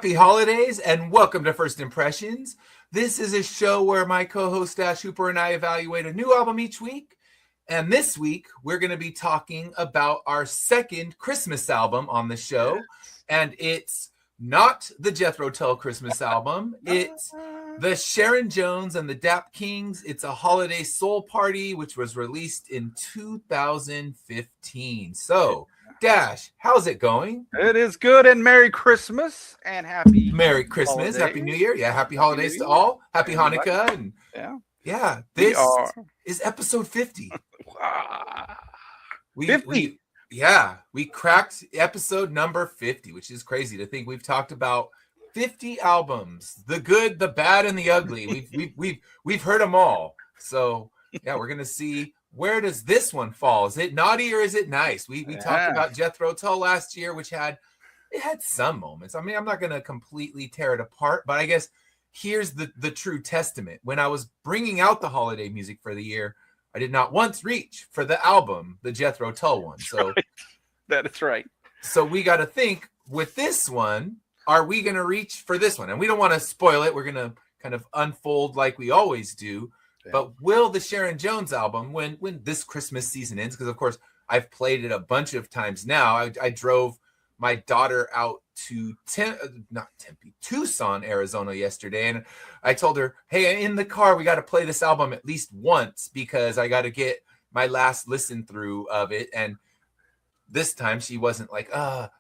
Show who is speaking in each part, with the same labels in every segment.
Speaker 1: Happy holidays and welcome to First Impressions. This is a show where my co-host Dash Hooper and I evaluate a new album each week. And this week, we're going to be talking about our second Christmas album on the show. And it's not the Jethro Tull Christmas album. It's the Sharon Jones and the Dap Kings. It's a holiday soul party, which was released in 2015. So, Dash, how's it going?
Speaker 2: It is good, and Merry Christmas and Happy
Speaker 1: Merry Christmas,
Speaker 2: holidays.
Speaker 1: Happy New Year. Yeah, happy holidays to all. Happy Hanukkah. And yeah, this is episode 50.
Speaker 2: Wow.
Speaker 1: 50? We cracked episode number 50, which is crazy to think we've talked about 50 albums, the good, the bad, and the ugly. We've heard them all. So yeah, we're gonna see, where does this one fall? Is it naughty or is it nice? We talked about Jethro Tull last year, which had some moments. I mean, I'm not gonna completely tear it apart, but I guess here's the true testament. When I was bringing out the holiday music for the year, I did not once reach for the album, the Jethro Tull one. So
Speaker 2: that is right.
Speaker 1: So we got to think with this one, are we going to reach for this one? And we don't want to spoil it. We're going to kind of unfold like we always do. Yeah. But will the Sharon Jones album, when this Christmas season ends, because of course I've played it a bunch of times now. I drove my daughter out to Tucson, Arizona yesterday. And I told her, hey, in the car, we got to play this album at least once because I got to get my last listen through of it. And this time she wasn't like,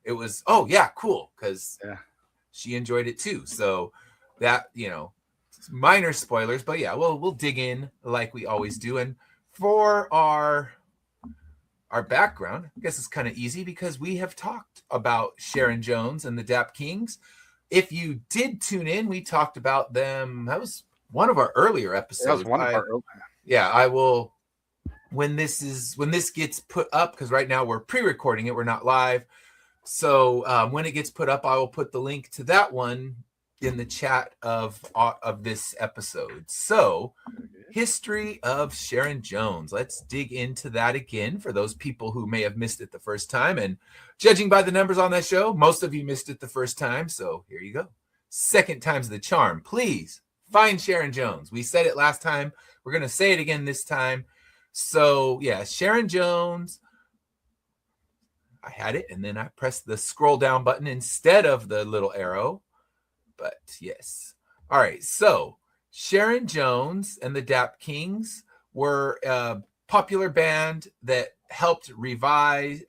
Speaker 1: it was, oh yeah, cool. Cause she enjoyed it too. So that, minor spoilers, but yeah, we'll dig in like we always do. And for our background, I guess it's kind of easy because we have talked about Sharon Jones and the Dap Kings. If you did tune in, we talked about them. That was one of our earlier episodes.
Speaker 2: That was one of our earlier.
Speaker 1: Yeah, I will, when this gets put up, because right now we're pre-recording it, we're not live. So when it gets put up, I will put the link to that one in the chat of this episode. So, history of Sharon Jones. Let's dig into that again for those people who may have missed it the first time. And judging by the numbers on that show, most of you missed it the first time. So here you go. Second time's the charm. Please find Sharon Jones. We said it last time. We're going to say it again this time. So yeah, Sharon Jones. I had it, and then I pressed the scroll down button instead of the little arrow. But yes. All right. So Sharon Jones and the Dap Kings were a popular band that helped revive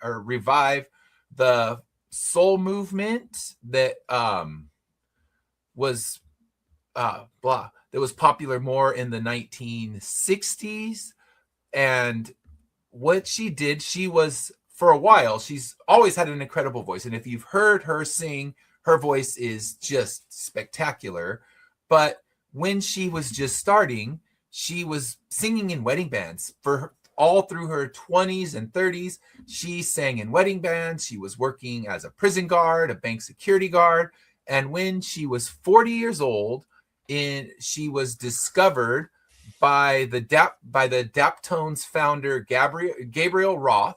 Speaker 1: the soul movement that was popular more in the 1960s. And what she did, she was, for a while, she's always had an incredible voice. And if you've heard her sing, her voice is just spectacular. But when she was just starting, she was singing in wedding bands all through her 20s and 30s. She sang in wedding bands. She was working as a prison guard, a bank security guard. And when she was 40 years old, she was discovered by the Daptones founder Gabriel Roth.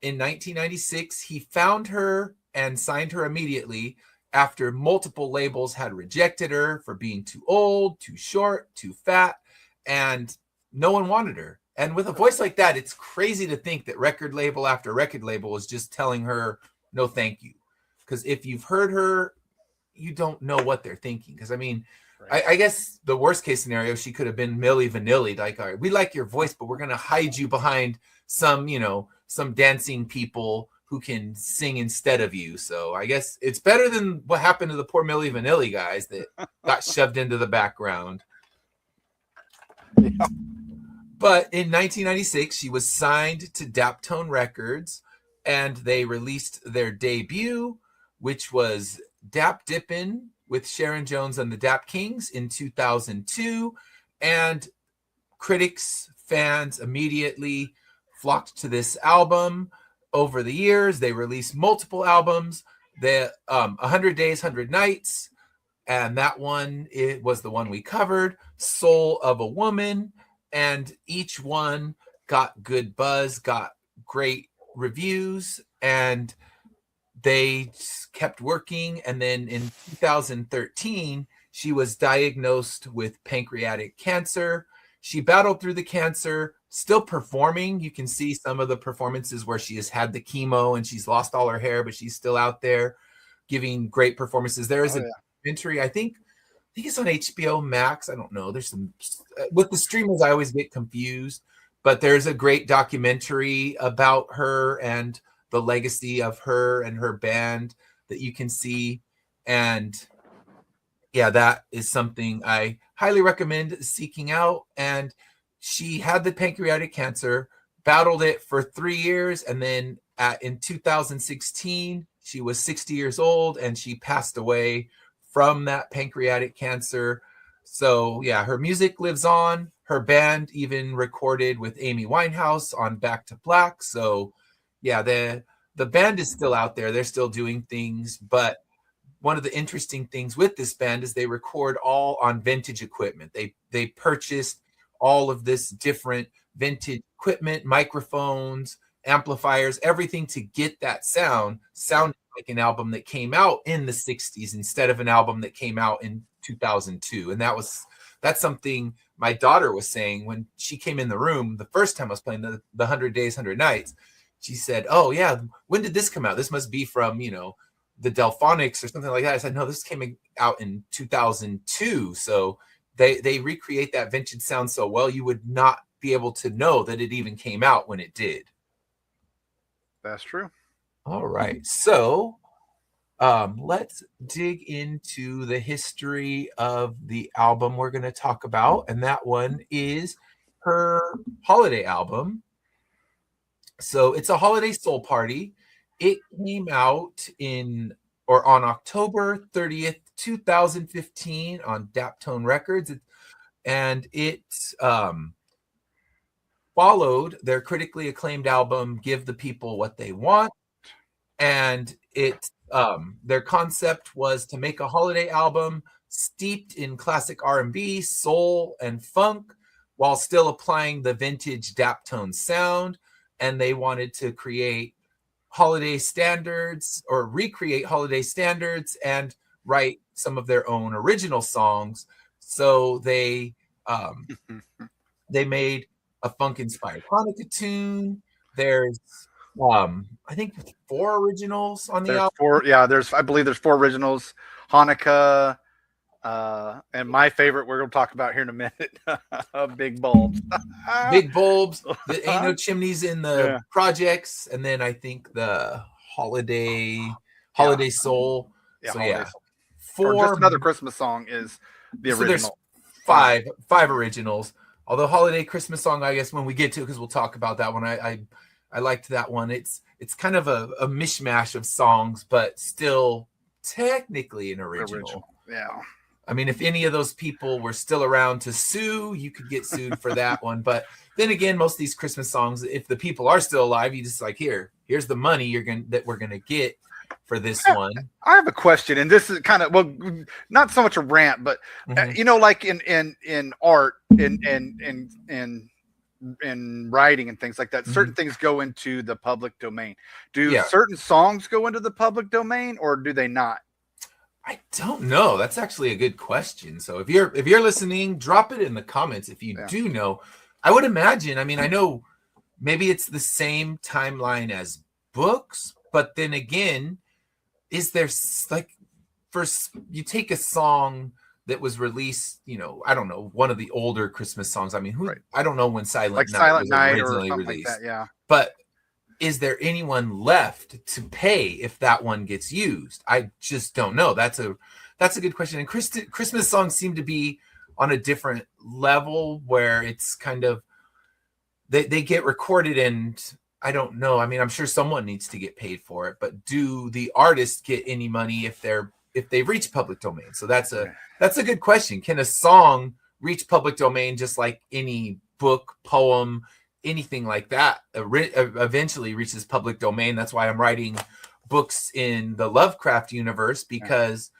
Speaker 1: In 1996, he found her and signed her immediately after multiple labels had rejected her for being too old, too short, too fat, and no one wanted her. And with a voice like that, it's crazy to think that record label after record label is just telling her, no, thank you. Because if you've heard her, you don't know what they're thinking. Because, I mean, right. I guess the worst case scenario, she could have been Milli Vanilli. Like, all right, we like your voice, but we're going to hide you behind some dancing people who can sing instead of you. So I guess it's better than what happened to the poor Milli Vanilli guys that got shoved into the background. Yeah. But in 1996, she was signed to Daptone Records, and they released their debut, which was Dap Dippin' with Sharon Jones and the Dap Kings in 2002. And critics, fans immediately flocked to this album. Over the years, they released multiple albums. 100 Days, 100 Nights, and that one, it was the one we covered, Soul of a Woman, and each one got good buzz, got great reviews, and they kept working, and then in 2013 she was diagnosed with pancreatic cancer. She battled through the cancer, still performing. You can see some of the performances where she has had the chemo and she's lost all her hair, but she's still out there giving great performances. There is a documentary, I think it's on HBO Max. I don't know. There's some with the streamers, I always get confused, but there's a great documentary about her and the legacy of her and her band that you can see. And yeah, that is something I highly recommend seeking out. And she had the pancreatic cancer, battled it for 3 years, and then in 2016 she was 60 years old and she passed away from that pancreatic cancer. So yeah, her music lives on. Her band even recorded with Amy Winehouse on Back to Black. So yeah, the band is still out there. They're still doing things. But one of the interesting things with this band is they record all on vintage equipment. They purchased all of this different vintage equipment, microphones, amplifiers, everything to get that sound like an album that came out in the 60s instead of an album that came out in 2002. And that's something my daughter was saying when she came in the room the first time I was playing the 100 Days, 100 Nights. She said, "Oh yeah, when did this come out? This must be from, the Delphonics or something like that." I said, "No, this came out in 2002. So they recreate that vintage sound so well, you would not be able to know that it even came out when it did."
Speaker 2: That's true.
Speaker 1: All right. So let's dig into the history of the album we're going to talk about. And that one is her holiday album. So it's a holiday soul party. It came out on October 30th, 2015 on Daptone Records. And it followed their critically acclaimed album, Give the People What They Want. And their concept was to make a holiday album steeped in classic R&B, soul, and funk, while still applying the vintage Daptone sound. And they wanted to create holiday standards or recreate holiday standards and write some of their own original songs. So they made a funk-inspired Hanukkah tune. There's I think 4 originals on the album.
Speaker 2: I believe there's 4 originals. Hanukkah, and my favorite we're going to talk about here in a minute, Big Bulbs.
Speaker 1: Big Bulbs. There ain't no chimneys in the projects. And then I think the Holiday Soul.
Speaker 2: Yeah,
Speaker 1: so
Speaker 2: yeah. Soul.
Speaker 1: 4.
Speaker 2: Or just Another Christmas Song is the original.
Speaker 1: So there's 5 originals. Although Holiday Christmas Song, I guess when we get to it, because we'll talk about that one. I liked that one. It's kind of a mishmash of songs, but still technically an original.
Speaker 2: Yeah.
Speaker 1: I mean, if any of those people were still around to sue, you could get sued for that one. But then again, most of these Christmas songs, if the people are still alive, you just like, here's the money that we're gonna get for this one.
Speaker 2: I have a question, and this is kind of, well, not so much a rant, but like in art, in writing and things like that, certain things go into the public domain. Do certain songs go into the public domain, or do they not?
Speaker 1: I don't know. That's actually a good question. So if you're listening, drop it in the comments if you do know. I would imagine. I mean, I know maybe it's the same timeline as books, but then again, is there like first you take a song that was released, I don't know, one of the older Christmas songs. I mean, I don't know when Silent Night was originally released. Like that, yeah. But is there anyone left to pay if that one gets used? I just don't know. That's a good question. And Christmas songs seem to be on a different level where it's kind of they get recorded, and I don't know. I mean, I'm sure someone needs to get paid for it, but do the artists get any money if they've reached public domain? So that's a good question. Can a song reach public domain just like any book, poem, anything like that eventually reaches public domain? That's why I'm writing books in the Lovecraft universe, because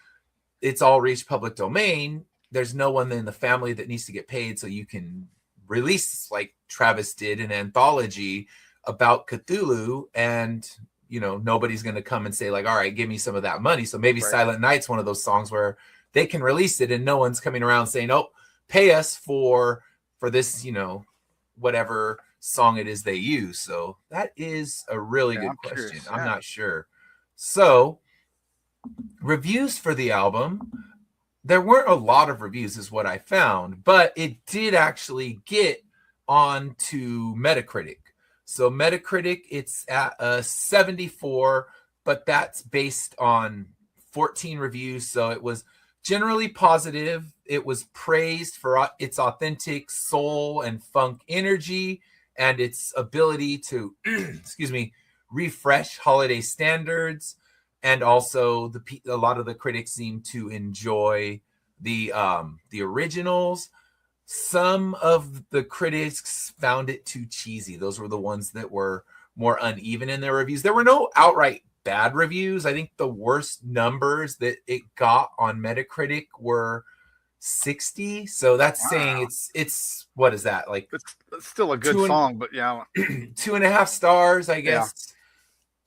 Speaker 1: it's all reached public domain. There's no one in the family that needs to get paid, so you can release, like Travis did, an anthology about Cthulhu, and nobody's going to come and say like, all right, give me some of that money. So maybe
Speaker 2: Right.
Speaker 1: Silent Night's one of those songs where they can release it and no one's coming around saying, oh, pay us for this, whatever song it is they use. So that is a really good question.
Speaker 2: Curious,
Speaker 1: I'm not sure. So reviews for the album, there weren't a lot of reviews is what I found, but it did actually get on to Metacritic. So Metacritic, it's at a 74, but that's based on 14 reviews. So it was generally positive. It was praised for its authentic soul and funk energy and its ability to, refresh holiday standards. And also a lot of the critics seem to enjoy the originals. Some of the critics found it too cheesy. Those were the ones that were more uneven in their reviews. There were no outright bad reviews. I think the worst numbers that it got on Metacritic were 60. So that's saying it's what is that? Like
Speaker 2: it's still a good song, but
Speaker 1: 2.5 stars, I guess. Yeah.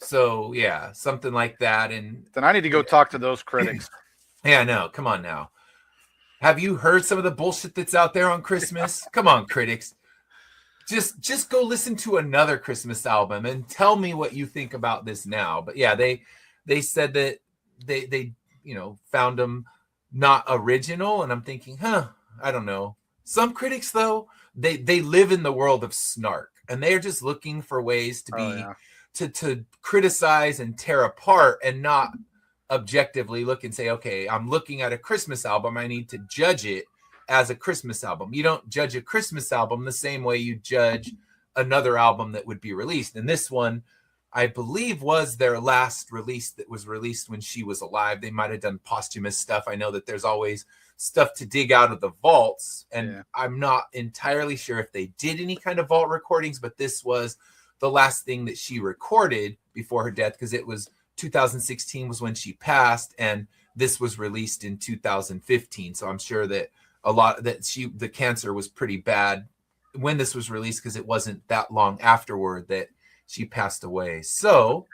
Speaker 1: So yeah, something like that. And
Speaker 2: then I need to go talk to those critics.
Speaker 1: Yeah, no, come on now. Have you heard some of the bullshit that's out there on Christmas? Come on, critics. Just go listen to another Christmas album and tell me what you think about this now. But yeah, they said that they found them not original, and I'm thinking, I don't know. Some critics though, they live in the world of snark, and they're just looking for ways to to criticize and tear apart and not objectively look and say, okay, I'm looking at a Christmas album, I need to judge it as a Christmas album. You don't judge a Christmas album the same way you judge another album that would be released. And this one, I believe, was their last release that was released when she was alive. They might have done posthumous stuff. I know that there's always stuff to dig out of the vaults, and I'm not entirely sure if they did any kind of vault recordings, but this was the last thing that she recorded before her death, because it was 2016 was when she passed, and this was released in 2015. So I'm sure that the cancer was pretty bad when this was released, because it wasn't that long afterward that she passed away. So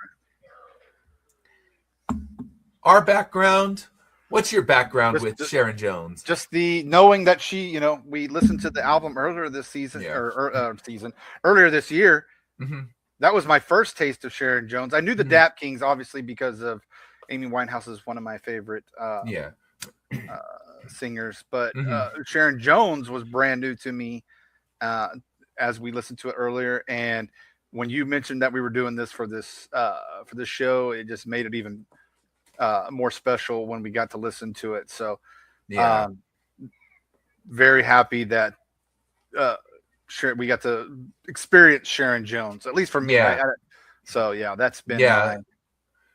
Speaker 1: our background, what's your background with Sharon Jones?
Speaker 2: Just the knowing that she, we listened to the album earlier this season earlier this year.
Speaker 1: Mm-hmm.
Speaker 2: That was my first taste of Sharon Jones. I knew the Dap Kings, obviously, because of Amy Winehouse is one of my favorite singers. But Sharon Jones was brand new to me as we listened to it earlier. And when you mentioned that we were doing this for this show, it just made it even more special when we got to listen to it. So very happy that we got to experience Sharon Jones, at least for me. That's been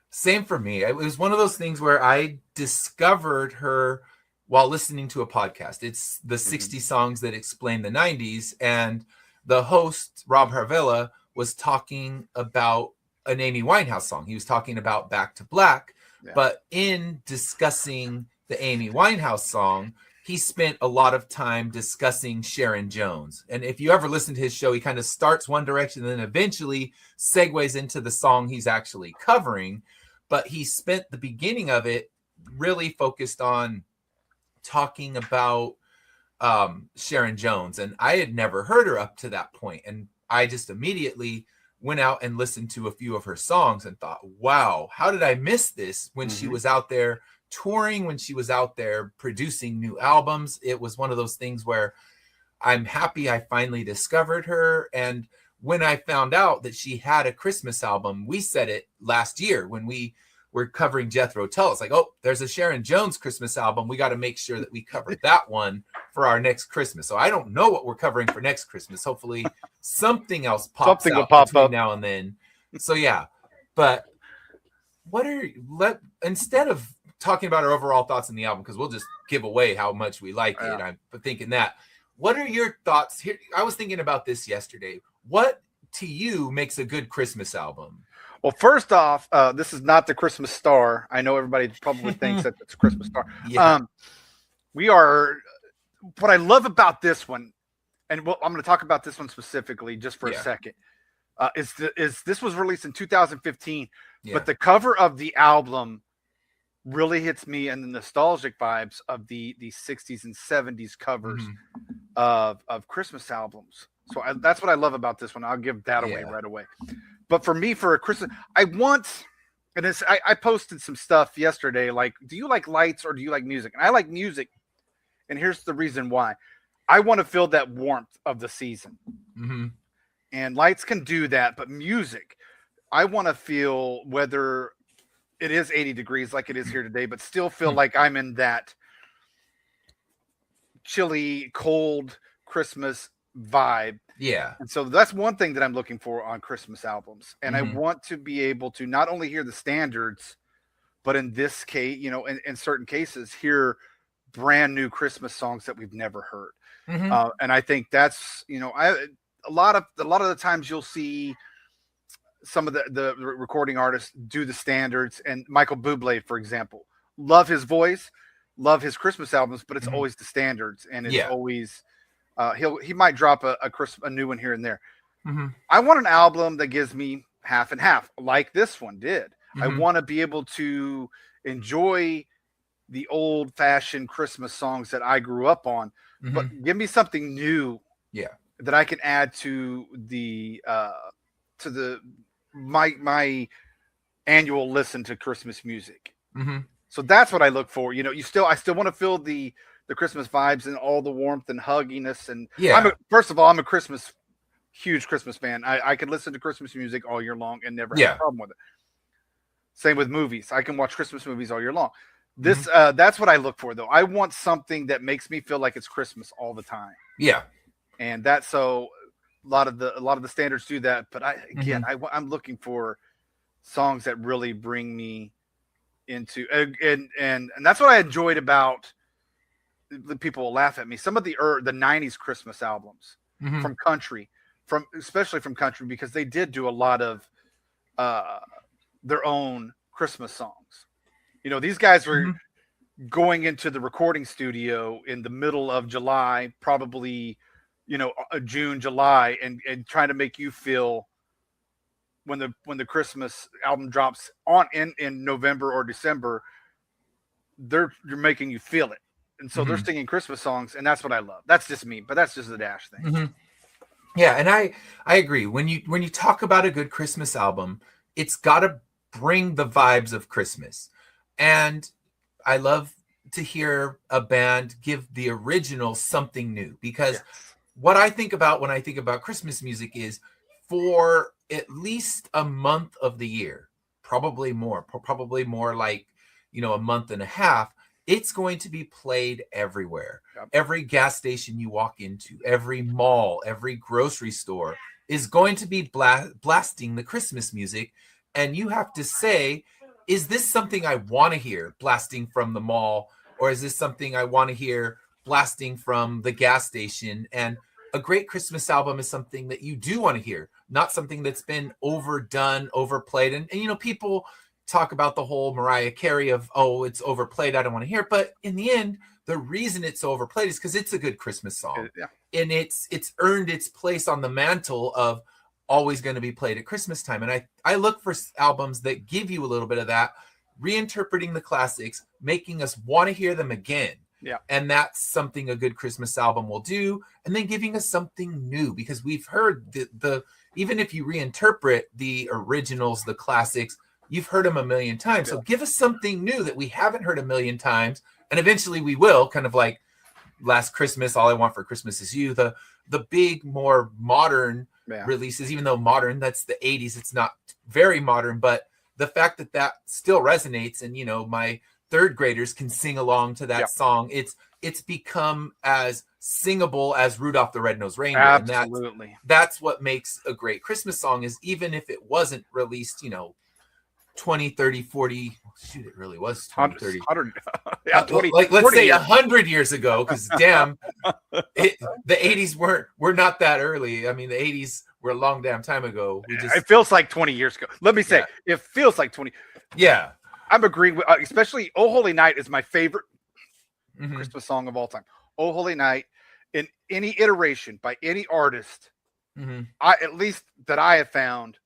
Speaker 1: same for me. It was one of those things where I discovered her while listening to a podcast. It's the 60 songs that explain the 90s, and the host Rob Harvella was talking about an Amy Winehouse song. He was talking about Back to Black, but in discussing the Amy Winehouse song, he spent a lot of time discussing Sharon Jones. And if you ever listen to his show, he kind of starts one direction and then eventually segues into the song he's actually covering. But he spent the beginning of it really focused on talking about Sharon Jones. And I had never heard her up to that point. And I just immediately went out and listened to a few of her songs and thought, wow, how did I miss this when she was out there touring, when she was out there producing new albums? It was one of those things where I'm happy I finally discovered her. And when I found out that she had a Christmas album, we said it last year when we were covering Jethro Tull. It's like, oh, there's a Sharon Jones Christmas album. We got to make sure that we cover that one for our next Christmas. So I don't know what we're covering for next Christmas. Hopefully something else pops out between now and then. So yeah, but instead of talking about our overall thoughts on the album, because we'll just give away how much we like it. I'm thinking that. What are your thoughts here? I was thinking about this yesterday. What to you makes a good Christmas album?
Speaker 2: Well, first off, this is not the Christmas Star. I know everybody probably thinks that it's a Christmas Star. What I love about this one, and I'm going to talk about this one specifically just for a second. This was released in 2015,
Speaker 1: Yeah.
Speaker 2: but the cover of the album really hits me and the nostalgic vibes of the 60s and 70s covers of Christmas albums. So that's what I love about this one. I'll give that away right away. But for me, for a Christmas, I posted some stuff yesterday. Like, do you like lights or do you like music? And I like music. And here's the reason why. I want to feel that warmth of the season. And lights can do that. But music, I want to feel whether it is 80 degrees like it is here today, but still feel like I'm in that chilly, cold Christmas vibe.
Speaker 1: Yeah.
Speaker 2: And so that's one thing that I'm looking for on Christmas albums. And I want to be able to not only hear the standards, but in this case, you know, in certain cases, hear brand new Christmas songs that we've never heard. And I think that's, you know, a lot of the times you'll see some of the recording artists do the standards, and Michael Bublé, for example, love his voice, love his Christmas albums, but it's always the standards, and it's always he might drop a new one here and there. I want an album that gives me half and half, like this one did. I want to be able to enjoy the old-fashioned Christmas songs that I grew up on, but give me something new, that I can add to my annual listen to Christmas music. So that's what I look for. You know, I still want to feel the Christmas vibes and all the warmth and hugginess. And first of all, I'm a huge Christmas fan. I can listen to Christmas music all year long and never have a problem with it. Same with movies. I can watch Christmas movies all year long. That's what I look for, though. I want something that makes me feel like it's Christmas all the time. And that's so a lot of the standards do that. But I'm looking for songs that really bring me into, and that's what I enjoyed about. The people will laugh at me. Some of the 90s Christmas albums especially from country, because they did do a lot of their own Christmas songs. You know, these guys were going into the recording studio in the middle of July, probably, you know, June, July, and trying to make you feel when the Christmas album drops in November or December, you're making you feel it. And so they're singing Christmas songs, and that's what I love. That's just me, but that's just the Dash thing.
Speaker 1: Yeah, and I agree. When you talk about a good Christmas album, it's got to bring the vibes of Christmas. And I love to hear a band give the original something new, because what I think about when I think about Christmas music is, for at least a month of the year, probably more like, you know, a month and a half, it's going to be played everywhere. Every gas station you walk into, every mall, every grocery store is going to be blasting the Christmas music. And you have to say, is this something I want to hear blasting from the mall, or is this something I want to hear blasting from the gas station? And a great Christmas album is something that you do want to hear, not something that's been overdone, overplayed. And you know, people talk about the whole Mariah Carey of, oh, it's overplayed, I don't want to hear it. But in the end, the reason it's overplayed is because it's a good Christmas song. And it's earned its place on the mantle of always going to be played at Christmas time. And I look for albums that give you a little bit of that, reinterpreting the classics, making us want to hear them again. And that's something a good Christmas album will do. And then giving us something new, because we've heard the even if you reinterpret the originals, the classics, you've heard them a million times. So give us something new that we haven't heard a million times. And eventually we will, kind of like Last Christmas, All I Want for Christmas Is You, the big, more modern releases, even though modern, that's the 80s, it's not very modern, but the fact that still resonates, and you know, my third graders can sing along to that song. It's become as singable as Rudolph the Red-Nosed Reindeer.
Speaker 2: Absolutely.
Speaker 1: And that's what makes a great Christmas song, is even if it wasn't released, you know, 20, 30, 40, shoot, it really was 20, 30.
Speaker 2: 100, 20,
Speaker 1: like, let's say
Speaker 2: years.
Speaker 1: 100 years ago, because damn, the 80s were not that early. I mean, the 80s were a long damn time ago.
Speaker 2: It feels like 20 years ago. Let me say, it feels like 20.
Speaker 1: Yeah.
Speaker 2: I'm agreeing with, especially "Oh Holy Night" is my favorite Christmas song of all time. "Oh Holy Night," in any iteration by any artist, at least that I have found,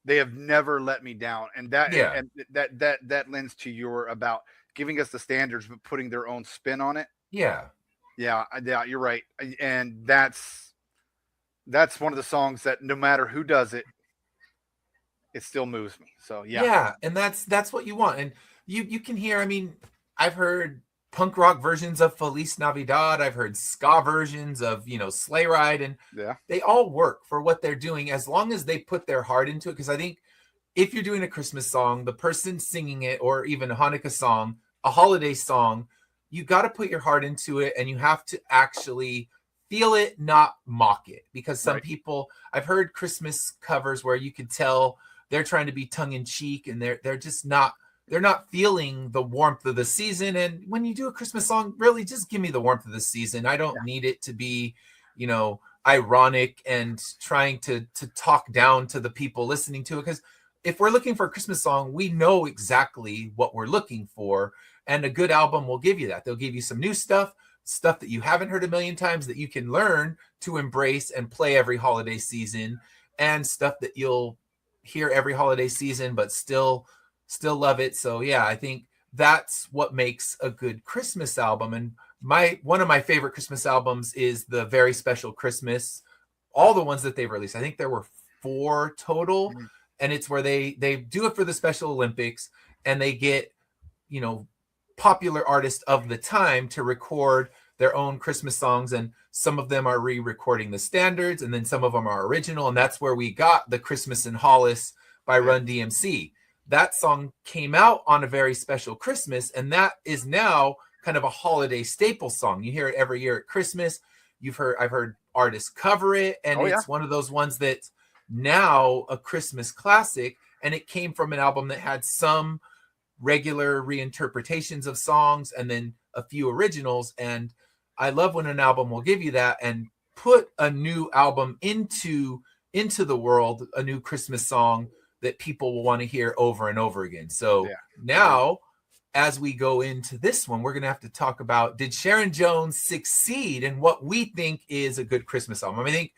Speaker 2: they have never let me down. And that lends to your about giving us the standards, but putting their own spin on it.
Speaker 1: Yeah.
Speaker 2: Yeah, you're right. And that's one of the songs that no matter who does it, it still moves me. So
Speaker 1: Yeah, and that's what you want. And you can hear, I mean, I've heard punk rock versions of Feliz Navidad. I've heard ska versions of, Sleigh Ride, and they all work for what they're doing as long as they put their heart into it. Because I think if you're doing a Christmas song, the person singing it, or even a Hanukkah song, a holiday song, you got to put your heart into it, and you have to actually feel it, not mock it. Because some people, I've heard Christmas covers where you could tell they're trying to be tongue in cheek, and they're just not, they're not feeling the warmth of the season. And when you do a Christmas song, really just give me the warmth of the season. I don't need it to be, ironic and trying to talk down to the people listening to it. Because if we're looking for a Christmas song, we know exactly what we're looking for. And a good album will give you that. They'll give you some new stuff that you haven't heard a million times that you can learn to embrace and play every holiday season, and stuff that you'll hear every holiday season but still love it. So yeah, I think that's what makes a good Christmas album. And one of my favorite Christmas albums is the Very Special Christmas. All the ones that they've released, I think there were 4 total. And it's where they do it for the Special Olympics, and they get, popular artists of the time to record their own Christmas songs. And some of them are re-recording the standards, and then some of them are original. And that's where we got the Christmas in Hollis by Run DMC. That song came out on a Very Special Christmas, and that is now kind of a holiday staple song. You hear it every year at Christmas. I've heard artists cover it, and it's one of those ones that's now a Christmas classic. And it came from an album that had some regular reinterpretations of songs and then a few originals. And I love when an album will give you that and put a new album into the world, a new Christmas song that people will want to hear over and over again. So now, as we go into this one, we're going to have to talk about, did Sharon Jones succeed in what we think is a good Christmas album? I mean, I think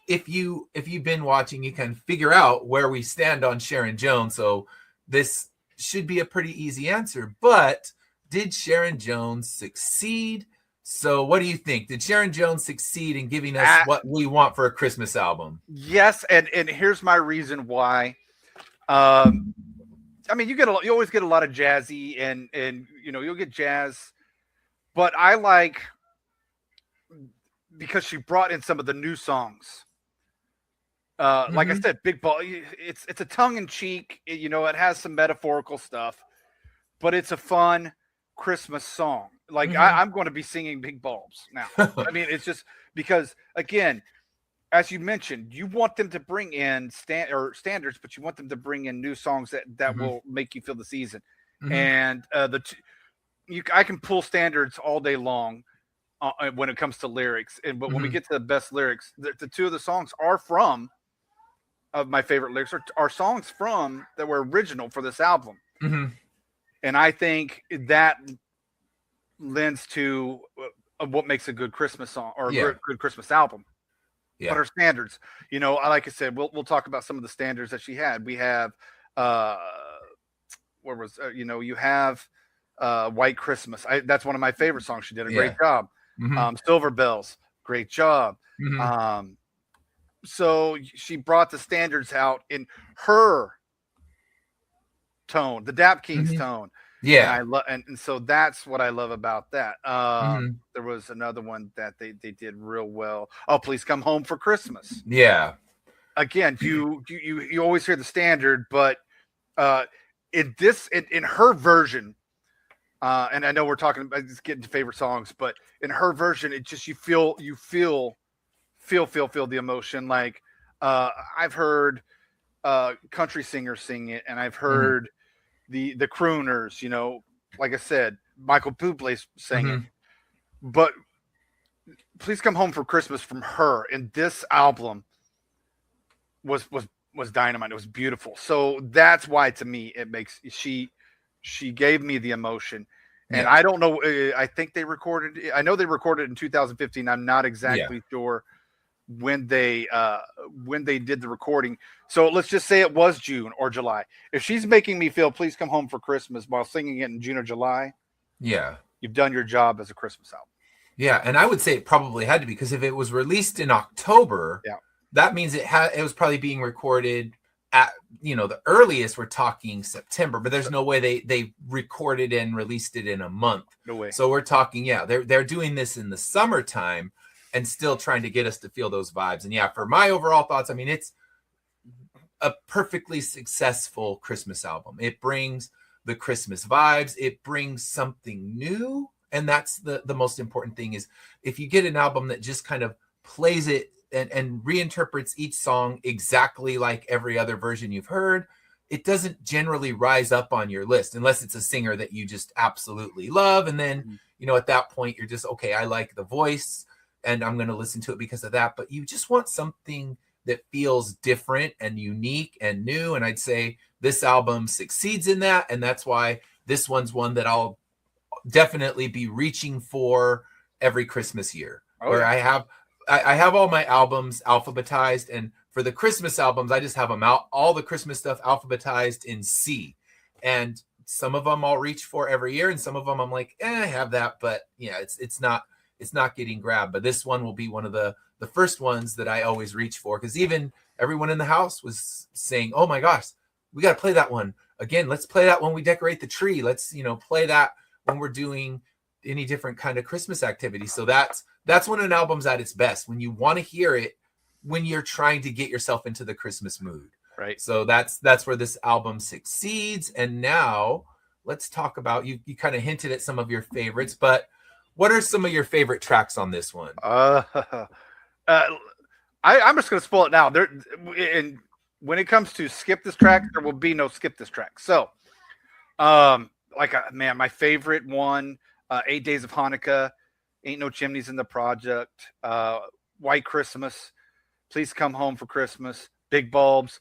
Speaker 1: if you've been watching, you can figure out where we stand on Sharon Jones. So this should be a pretty easy answer. But did Sharon Jones succeed? So what do you think? Did Sharon Jones succeed in giving us what we want for a Christmas album?
Speaker 2: Yes, and here's my reason why. I mean, you always get a lot of jazzy, and you'll get jazz, but I like, because she brought in some of the new songs. Like I said, Big Ball, it's a tongue in cheek, it has some metaphorical stuff, but it's a fun Christmas song. Like I'm going to be singing Big Bulbs now. I mean, it's just because, again, as you mentioned, you want them to bring in standards, but you want them to bring in new songs that will make you feel the season. And I can pull standards all day long when it comes to lyrics, but when we get to the best lyrics, the 2 of the songs are from, of my favorite lyrics are songs from that were original for this album. And I think that lends to what makes a good Christmas song or a good Christmas album. But her standards, like I said, we'll talk about some of the standards that she had. We have, you have White Christmas. That's one of my favorite songs. She did a great job. Silver Bells, great job. So she brought the standards out in her tone, the Dap Kings tone.
Speaker 1: Yeah.
Speaker 2: And I love, and so that's what I love about that. There was another one that they did real well. Oh, Please Come Home for Christmas.
Speaker 1: Yeah.
Speaker 2: Again, you always hear the standard, but in her version, and I know we're talking about just getting to favorite songs, but in her version, it just you feel the emotion. Like I've heard country singers sing it, and I've heard the crooners, like I said, Michael Bublé sang it. But Please Come Home for Christmas from her in this album was dynamite. It was beautiful. So that's why, to me, it makes she gave me the emotion. And I don't know. I think I know they recorded it in 2015. I'm not exactly sure, when they did the recording. So let's just say it was June or July. If she's making me feel "Please Come Home for Christmas" while singing it in June or July,
Speaker 1: Yeah.
Speaker 2: you've done your job as a Christmas album.
Speaker 1: Yeah, and I would say it probably had to be, because if it was released in October,
Speaker 2: Yeah.
Speaker 1: that means it was probably being recorded at, the earliest we're talking September, but there's no way they recorded and released it in a month.
Speaker 2: No way.
Speaker 1: So we're talking, they're doing this in the summertime and still trying to get us to feel those vibes. And yeah, for my overall thoughts, I mean, it's a perfectly successful Christmas album. It brings the Christmas vibes. It brings something new. And that's the most important thing, is if you get an album that just kind of plays it and reinterprets each song exactly like every other version you've heard, it doesn't generally rise up on your list unless it's a singer that you just absolutely love. And then, at that point, you're just, okay, I like the voice and I'm going to listen to it because of that. But you just want something that feels different and unique and new. And I'd say this album succeeds in that. And that's why this one's one that I'll definitely be reaching for every Christmas year. Where I have all my albums alphabetized, and for the Christmas albums, I just have them out, all the Christmas stuff alphabetized in C. And some of them I'll reach for every year, and some of them I'm like, I have that, but it's not getting grabbed. But this one will be one of the first ones that I always reach for, because even everyone in the house was saying, oh my gosh, we got to play that one again. Let's play that when we decorate the tree. Let's play that when we're doing any different kind of Christmas activity. So that's when an album's at its best, when you want to hear it when you're trying to get yourself into the Christmas mood.
Speaker 2: Right.
Speaker 1: So that's where this album succeeds. And now let's talk about, you kind of hinted at some of your favorites, but what are some of your favorite tracks on this one?
Speaker 2: I'm just going to spoil it now. And when it comes to skip this track, there will be no skip this track. So, my favorite one, 8 Days of Hanukkah, Ain't No Chimneys in the Project, White Christmas, Please Come Home for Christmas, Big Bulbs.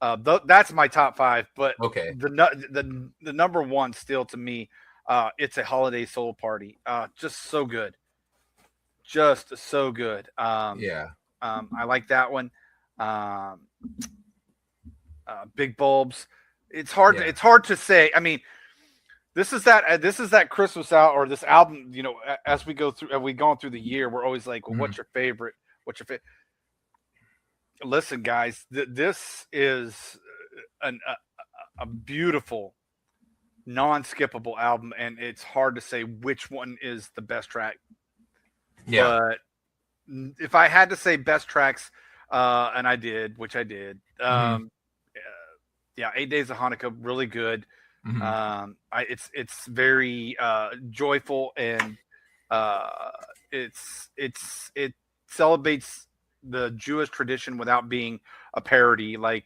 Speaker 2: That's my top 5. But
Speaker 1: okay,
Speaker 2: the number one still to me, It's a Holiday Soul Party. Just so good. Just so good. I like that one. Big Bulbs. It's hard to say. I mean, this is that Christmas out, or this album, as we go through, as we gone through the year, we're always like, well, what's your favorite? What's your favorite? Listen, guys, this is a beautiful, non-skippable album, and it's hard to say which one is the best track.
Speaker 1: Yeah.
Speaker 2: But if I had to say best tracks, and I did, which I did, 8 Days of Hanukkah, really good. It's very joyful, and it celebrates the Jewish tradition without being a parody. Like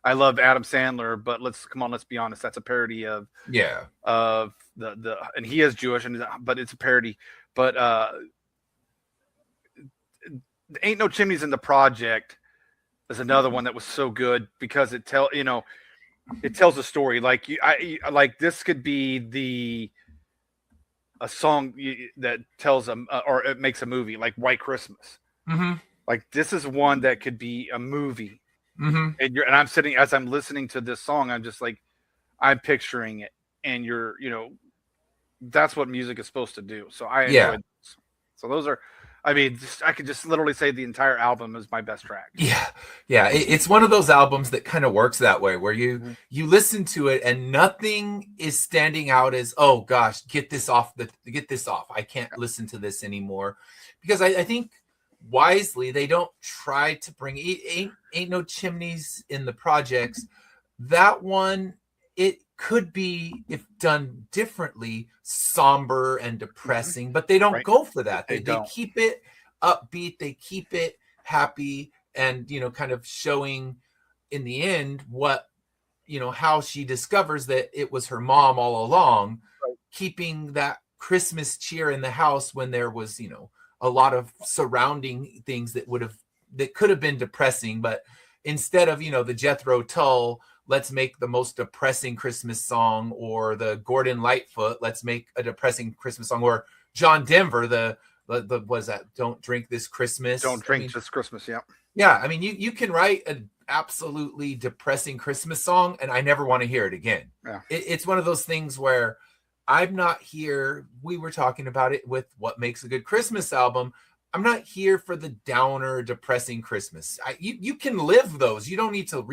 Speaker 2: I love Adam Sandler, but let's be honest, that's a parody of the and he is Jewish, but it's a parody. But Ain't No Chimneys in the Project is another one that was so good, because it tells a story. Like this could be a song that tells or it makes a movie, like White Christmas. Like this is one that could be a movie. And I'm sitting, as I'm listening to this song, I'm just like, I'm picturing it, and that's what music is supposed to do. So I enjoyed this. So those are, I could just literally say the entire album is my best track.
Speaker 1: Yeah. It's one of those albums that kind of works that way, where you listen to it and nothing is standing out as, oh gosh, get this off. I can't listen to this anymore, because I think wisely they don't try to bring ain't no chimneys in the projects. That one, it could be, if done differently, somber and depressing, but they don't go for that. They keep it upbeat, they keep it happy, and kind of showing in the end what how she discovers that it was her mom all along, keeping that Christmas cheer in the house when there was a lot of surrounding things that could have been depressing. But instead of the Jethro Tull, let's make the most depressing Christmas song, or the Gordon Lightfoot, let's make a depressing Christmas song, or John Denver, the the was that Don't Drink This Christmas.
Speaker 2: Don't Drink This Christmas. Yeah.
Speaker 1: Yeah. I mean, you can write an absolutely depressing Christmas song and I never want to hear it again.
Speaker 2: Yeah.
Speaker 1: It's one of those things where I'm not here. We were talking about it with what makes a good Christmas album. I'm not here for the downer, depressing Christmas. You can live those. You don't need to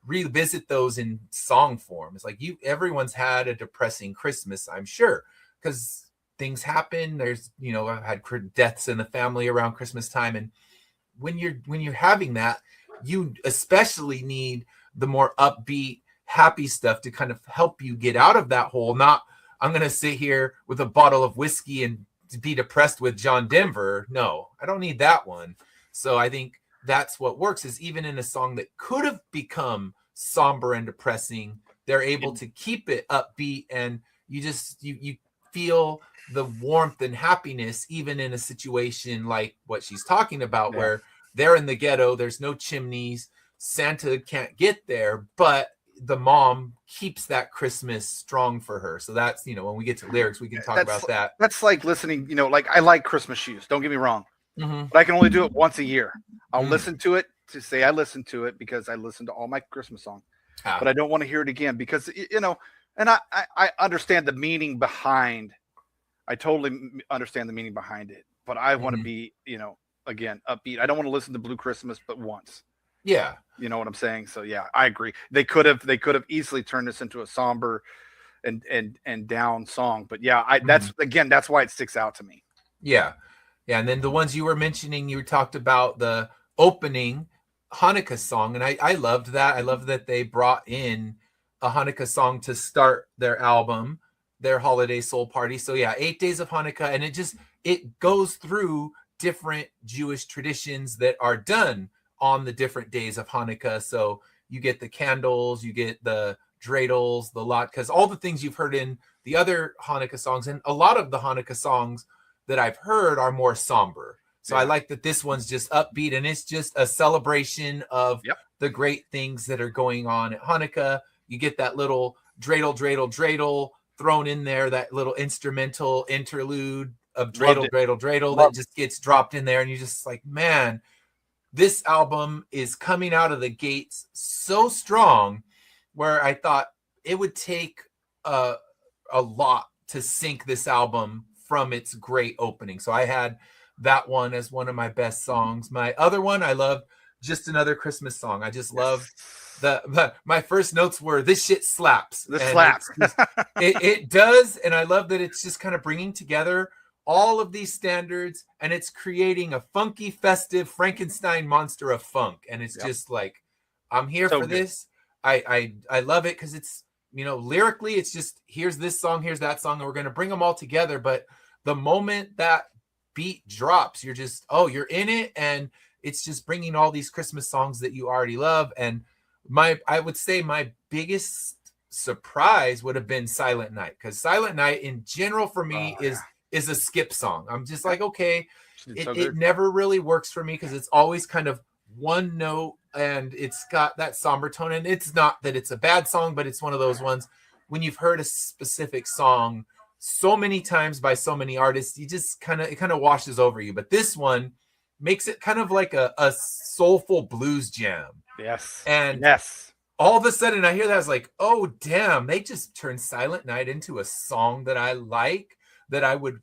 Speaker 1: revisit those in song form. It's like everyone's had a depressing Christmas, I'm sure, because things happen. There's, I've had deaths in the family around Christmas time, and when you're having that, you especially need the more upbeat, happy stuff to kind of help you get out of that hole. Not, I'm going to sit here with a bottle of whiskey and be depressed with John Denver. No, I don't need that one. So I think that's what works, is even in a song that could have become somber and depressing, they're able to keep it upbeat, and you feel the warmth and happiness even in a situation like what she's talking about, where they're in the ghetto, there's no chimneys, Santa can't get there, but the mom keeps that Christmas strong for her. So that's, when we get to lyrics, we can talk about that.
Speaker 2: That's like listening, like I like Christmas Shoes, don't get me wrong, but I can only do it once a year. I'll listen to it to say I listened to it because I listened to all my Christmas songs, but I don't want to hear it again because, and I understand the meaning behind, I totally understand the meaning behind it, but I want to be, again, upbeat. I don't want to listen to Blue Christmas but once.
Speaker 1: Yeah.
Speaker 2: You know what I'm saying? So yeah, I agree. They could have easily turned this into a somber and down song. But yeah, that's why it sticks out to me.
Speaker 1: Yeah. Yeah. And then the ones you were mentioning, you talked about the opening Hanukkah song. And I loved that. I love that they brought in a Hanukkah song to start their album, their holiday soul party. So yeah, 8 days of Hanukkah. And it goes through different Jewish traditions that are done on the different days of Hanukkah. So you get the candles, you get the dreidels, the latkes, all the things you've heard in the other Hanukkah songs. And a lot of the Hanukkah songs that I've heard are more somber. So I like that this one's just upbeat, and it's just a celebration of the great things that are going on at Hanukkah. You get that little dreidel, dreidel, dreidel thrown in there, that little instrumental interlude of dreidel, dreidel, dreidel that just gets dropped in there. And you're just like, man, this album is coming out of the gates so strong, where I thought it would take a lot to sync this album from its great opening. So I had that one as one of my best songs. My other one, I loved Just Another Christmas Song. I just love my first notes were, this shit slaps.
Speaker 2: This slaps.
Speaker 1: It does. And I love that it's just kind of bringing together all of these standards, and it's creating a funky, festive Frankenstein monster of funk. And it's just like, I'm here for this. I love it because it's, lyrically, it's just, here's this song, here's that song, and we're going to bring them all together. But the moment that beat drops, you're just, you're in it. And it's just bringing all these Christmas songs that you already love. And I would say my biggest surprise would have been Silent Night, because Silent Night in general for me is a skip song. I'm just like, okay, it never really works for me because it's always kind of one note and it's got that somber tone. And it's not that it's a bad song, but it's one of those ones when you've heard a specific song so many times by so many artists, you just it kind of washes over you. But this one makes it kind of like a soulful blues jam.
Speaker 2: Yes.
Speaker 1: And all of a sudden I hear that, I was like, oh damn, they just turned Silent Night into a song that I like, that I would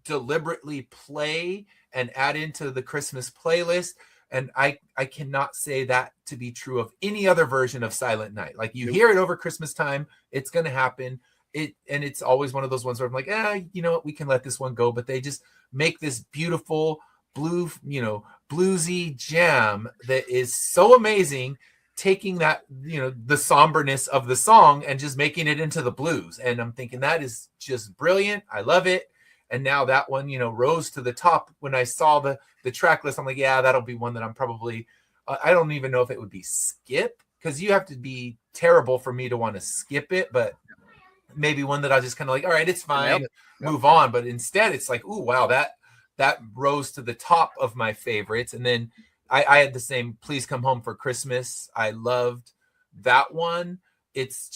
Speaker 1: deliberately play and add into the Christmas playlist. And I cannot say that to be true of any other version of Silent Night. Like, you hear it over Christmas time, it's going to happen. And it's always one of those ones where I'm like, you know what, we can let this one go. But they just make this beautiful bluesy jam that is so amazing, taking that, the somberness of the song and just making it into the blues. And I'm thinking that is just brilliant. I love it. And now that one, rose to the top when I saw the track list. I'm like, yeah, that'll be one that I'm probably, I don't even know if it would be skip, because you have to be terrible for me to want to skip it, but maybe one that I just kind of like, all right, it's fine, move on. But instead it's like, ooh, wow, that rose to the top of my favorites. And then I had the same Please Come Home for Christmas. I loved that one. It's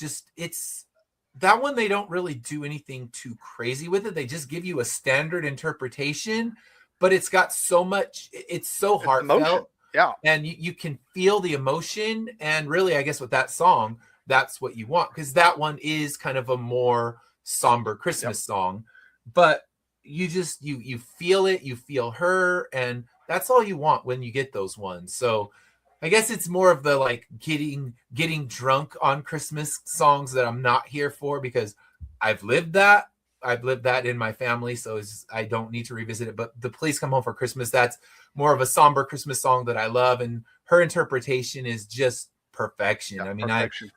Speaker 1: that one, they don't really do anything too crazy with it. They just give you a standard interpretation, but it's got so much, it's so heartfelt.
Speaker 2: Emotion. Yeah.
Speaker 1: And you can feel the emotion. And really, I guess with that song, that's what you want, because that one is kind of a more somber Christmas song. But you just, you feel it, you feel her, and that's all you want when you get those ones. So I guess it's more of the like getting drunk on Christmas songs that I'm not here for, because I've lived that. I've lived that in my family, so I don't need to revisit it. But the Please Come Home for Christmas, that's more of a somber Christmas song that I love, and her interpretation is just perfection.
Speaker 2: Yeah,
Speaker 1: I mean,
Speaker 2: perfection.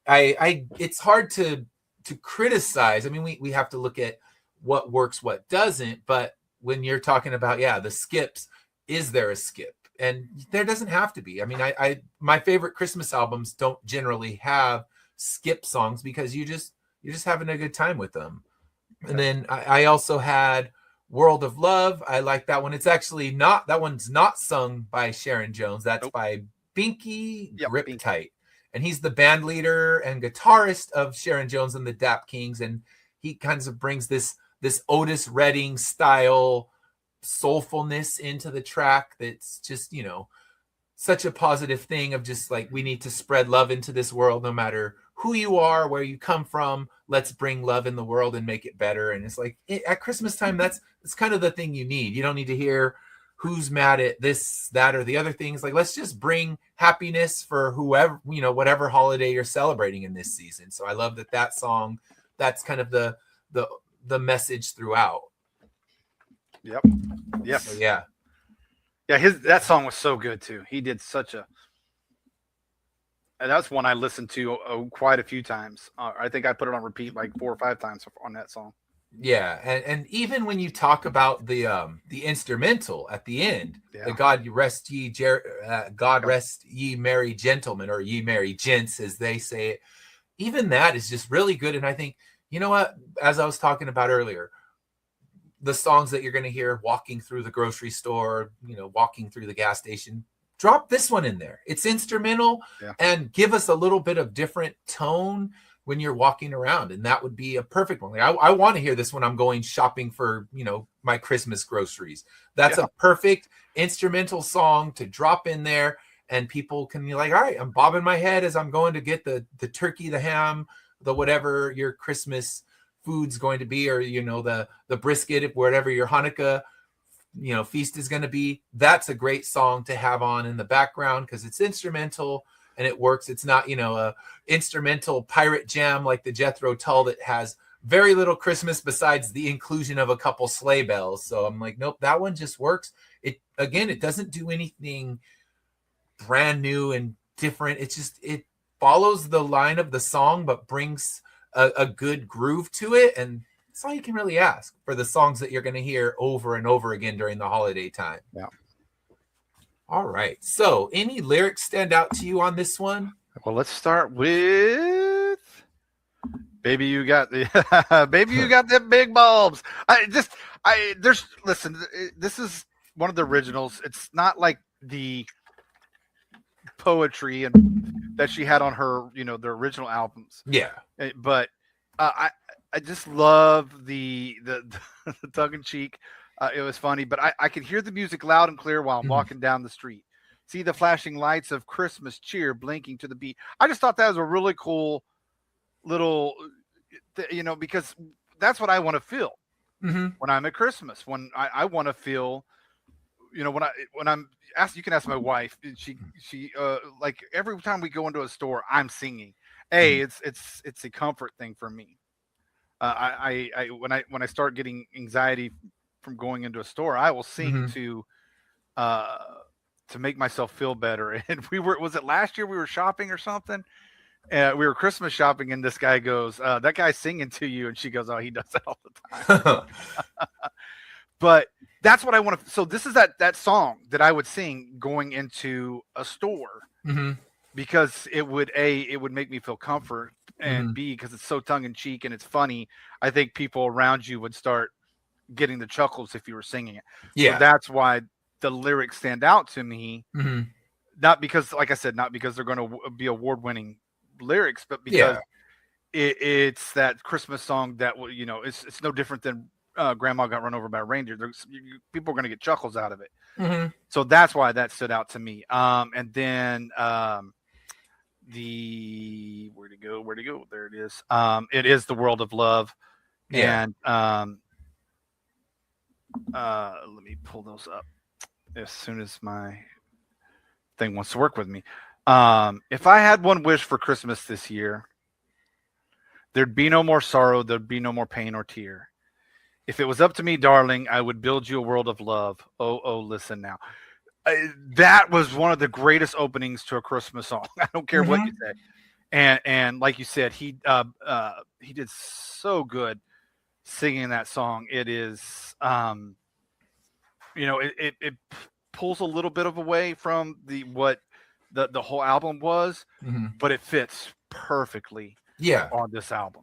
Speaker 1: I it's hard to criticize. I mean, we have to look at what works, what doesn't. But when you're talking about, the skips, is there a skip? And there doesn't have to be. I mean, I my favorite Christmas albums don't generally have skip songs, because you're just having a good time with them. Okay. And then I also had World of Love. I like that one. It's actually not, that one's not sung by Sharon Jones. That's by Binky Griptite. And he's the band leader and guitarist of Sharon Jones and the Dap Kings. And he kind of brings this Otis Redding style soulfulness into the track that's just, such a positive thing of just like, we need to spread love into this world, no matter who you are, where you come from. Let's bring love in the world and make it better. And it's like, at Christmas time, that's kind of the thing you need. You don't need to hear who's mad at this, that, or the other things. Like, let's just bring happiness for whoever, whatever holiday you're celebrating in this season. So I love that song, that's kind of the message throughout.
Speaker 2: Yep. Yes.
Speaker 1: So, yeah.
Speaker 2: That song was so good too. He did and that's one I listened to quite a few times. I think I put it on repeat like 4 or 5 times on that song.
Speaker 1: Yeah, and even when you talk about the instrumental at the end, the God rest ye merry gentlemen, or ye merry gents, as they say it. Even that is just really good. And I think, you know what, as I was talking about earlier, the songs that you're going to hear walking through the grocery store, walking through the gas station, drop this one in there. It's instrumental, and give us a little bit of different tone when you're walking around. And that would be a perfect one. Like, I want to hear this when I'm going shopping for, my Christmas groceries. That's a perfect instrumental song to drop in there, and people can be like, all right, I'm bobbing my head as I'm going to get the turkey, the ham, the whatever your Christmas food's going to be, or the brisket, whatever your Hanukkah feast is going to be. That's a great song to have on in the background, because it's instrumental and it works. It's not a instrumental pirate jam like the Jethro Tull that has very little Christmas besides the inclusion of a couple sleigh bells. So I'm like, nope, that one just works. It doesn't do anything brand new and different. It follows the line of the song, but brings a good groove to it. And that's all you can really ask for the songs that you're going to hear over and over again during the holiday time.
Speaker 2: Yeah.
Speaker 1: All right. So any lyrics stand out to you on this one?
Speaker 2: Well, let's start with Baby, you got the baby, you got them big bulbs. Listen, this is one of the originals. It's not like the poetry and that she had on her, the original albums.
Speaker 1: Yeah.
Speaker 2: But I just love the tongue in cheek. It was funny, but I could hear the music loud and clear while I'm walking down the street. See the flashing lights of Christmas cheer blinking to the beat. I just thought that was a really cool little, because that's what I want to feel when I'm at Christmas. When I want to feel, when I'm asked, you can ask my wife. She like every time we go into a store, I'm singing. It's a comfort thing for me. When I start getting anxiety from going into a store, I will sing to make myself feel better. And was it last year we were shopping or something? We were Christmas shopping, and this guy goes, that guy's singing to you. And she goes, oh, he does that all the time. But that's what I want to. So this is that song that I would sing going into a store, because it would make me feel comfort, and B, because it's so tongue in cheek and it's funny. I think people around you would start getting the chuckles if you were singing it. Yeah. So that's why the lyrics stand out to me. Not because, like I said, not because they're going to be award-winning lyrics, but because it's that Christmas song that will, it's no different than Grandma Got Run Over by a Reindeer. People are going to get chuckles out of it.
Speaker 1: Mm-hmm.
Speaker 2: So that's why that stood out to me. And then where'd it go? There it is. It is The World of Love.
Speaker 1: Yeah.
Speaker 2: And let me pull those up as soon as my thing wants to work with me. If I had one wish for Christmas this year, there'd be no more sorrow, there'd be no more pain or tear. If it was up to me, darling, I would build you a world of love. Oh, oh, listen now. That was one of the greatest openings to a Christmas song. I don't care what you say. And like you said, he did so good singing that song. It is, it pulls a little bit of away from what the whole album was, but it fits perfectly on this album.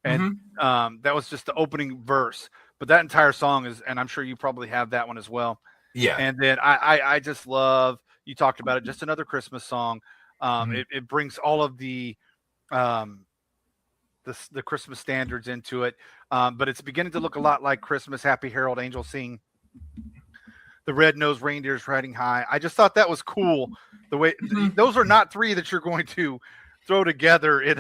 Speaker 2: And that was just the opening verse, but that entire song is, and I'm sure you probably have that one as well.
Speaker 1: Yeah.
Speaker 2: And then I just love, you talked about it, just another Christmas song. It brings all of the Christmas standards into it, but it's beginning to look a lot like Christmas. Happy Herald Angels Sing. The red-nosed reindeers riding high. I just thought that was cool. The way those are not three that you're going to throw together in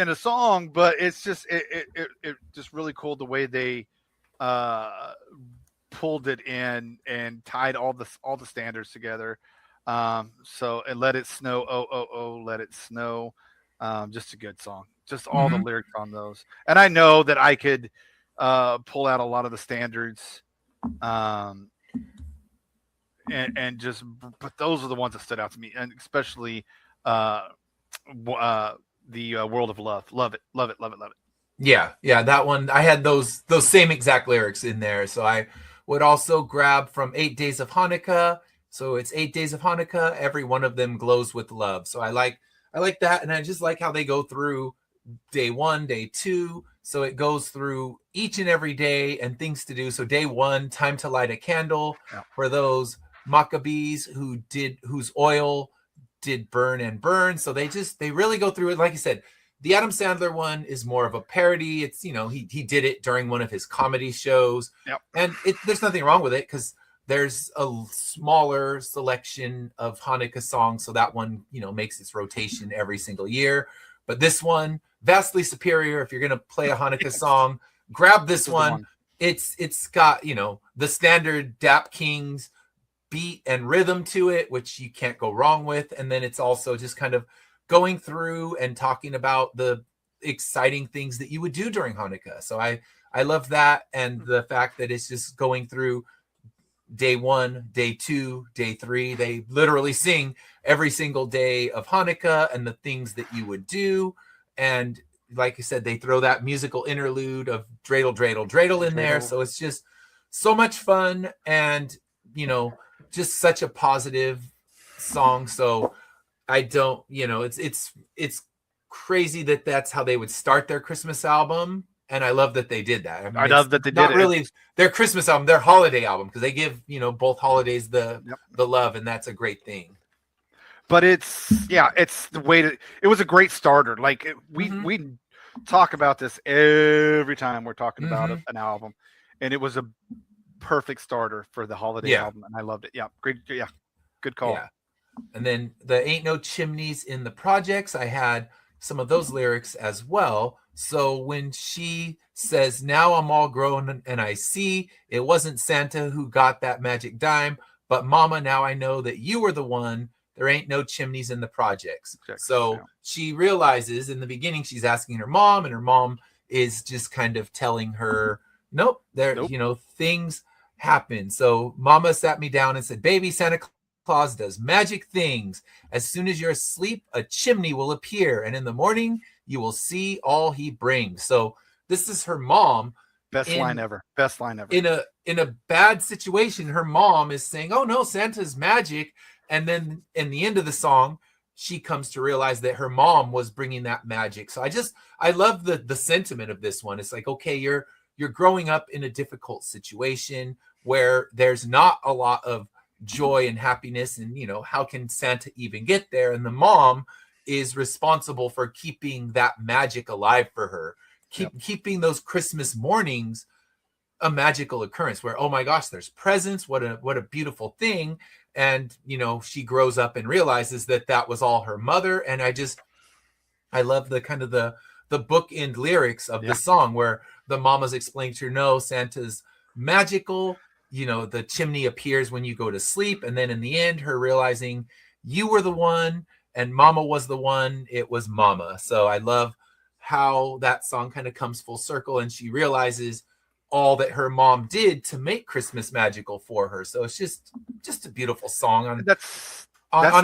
Speaker 2: a song, but it's just it just really cool the way they pulled it in and tied all the standards together. So, and Let It Snow, oh oh oh, Let It Snow. Just a good song. Just all the lyrics on those. And I know that I could pull out a lot of the standards. And just, but those are the ones that stood out to me, and especially the World of Love. Love it.
Speaker 1: Yeah, that one, I had those same exact lyrics in there. So I would also grab from 8 Days of Hanukkah. So it's 8 Days of Hanukkah, every one of them glows with love. So I like that, and I just like how they go through day 1, day 2. So it goes through each and every day and things to do. So day 1, time to light a candle for those Maccabees whose oil did burn and burn. So they really go through it. Like you said, the Adam Sandler one is more of a parody. It's, he did it during one of his comedy shows. And there's nothing wrong with it because there's a smaller selection of Hanukkah songs. So that one, makes its rotation every single year. But this one, vastly superior. If you're going to play a Hanukkah song, grab this one. It's got, the standard Dap Kings beat and rhythm to it, which you can't go wrong with. And then it's also just kind of going through and talking about the exciting things that you would do during Hanukkah. So I love that. And the fact that it's just going through day 1, day 2, day 3. They literally sing every single day of Hanukkah and the things that you would do. And like you said, they throw that musical interlude of dreidel, dreidel, dreidel in there. So it's just so much fun and, just such a positive song. So I don't, it's crazy that that's how they would start their Christmas album. And I love that they did that. I mean,
Speaker 2: I love that they did
Speaker 1: not really their Christmas album, their holiday album, because they give, both holidays the love, and that's a great thing.
Speaker 2: But it's the way it was a great starter. Like we talk about this every time we're talking about an album, and it was a perfect starter for the holiday album, and I loved it. Yeah, great. Yeah, good call. Yeah.
Speaker 1: And then the Ain't No Chimneys in the Projects, I had some of those lyrics as well. So when she says, now I'm all grown and I see it wasn't Santa who got that magic dime, but Mama, now I know that you were the one. There ain't no chimneys in the projects. So she realizes in the beginning, she's asking her mom, and her mom is just kind of telling her, nope. Things happen. So Mama sat me down and said, baby, Santa Claus does magic things. As soon as you're asleep, a chimney will appear, and in the morning you will see all he brings. So this is her mom.
Speaker 2: Best line ever.
Speaker 1: In a bad situation, her mom is saying, oh no, Santa's magic. And then in the end of the song, she comes to realize that her mom was bringing that magic. So I love the sentiment of this one. It's like, okay, you're growing up in a difficult situation where there's not a lot of joy and happiness, and how can Santa even get there? And the mom is responsible for keeping that magic alive for her, keeping those Christmas mornings a magical occurrence where, oh my gosh, there's presents. What a beautiful thing. And, you know, she grows up and realizes that that was all her mother. And I love the kind of the bookend lyrics of the song where the mama's explaining to her, no, Santa's magical. You know, the chimney appears when you go to sleep. And then in the end, her realizing you were the one and mama was the one. It was mama. So I love how that song kind of comes full circle and she realizes all that her mom did to make Christmas magical for her. So it's just a beautiful song on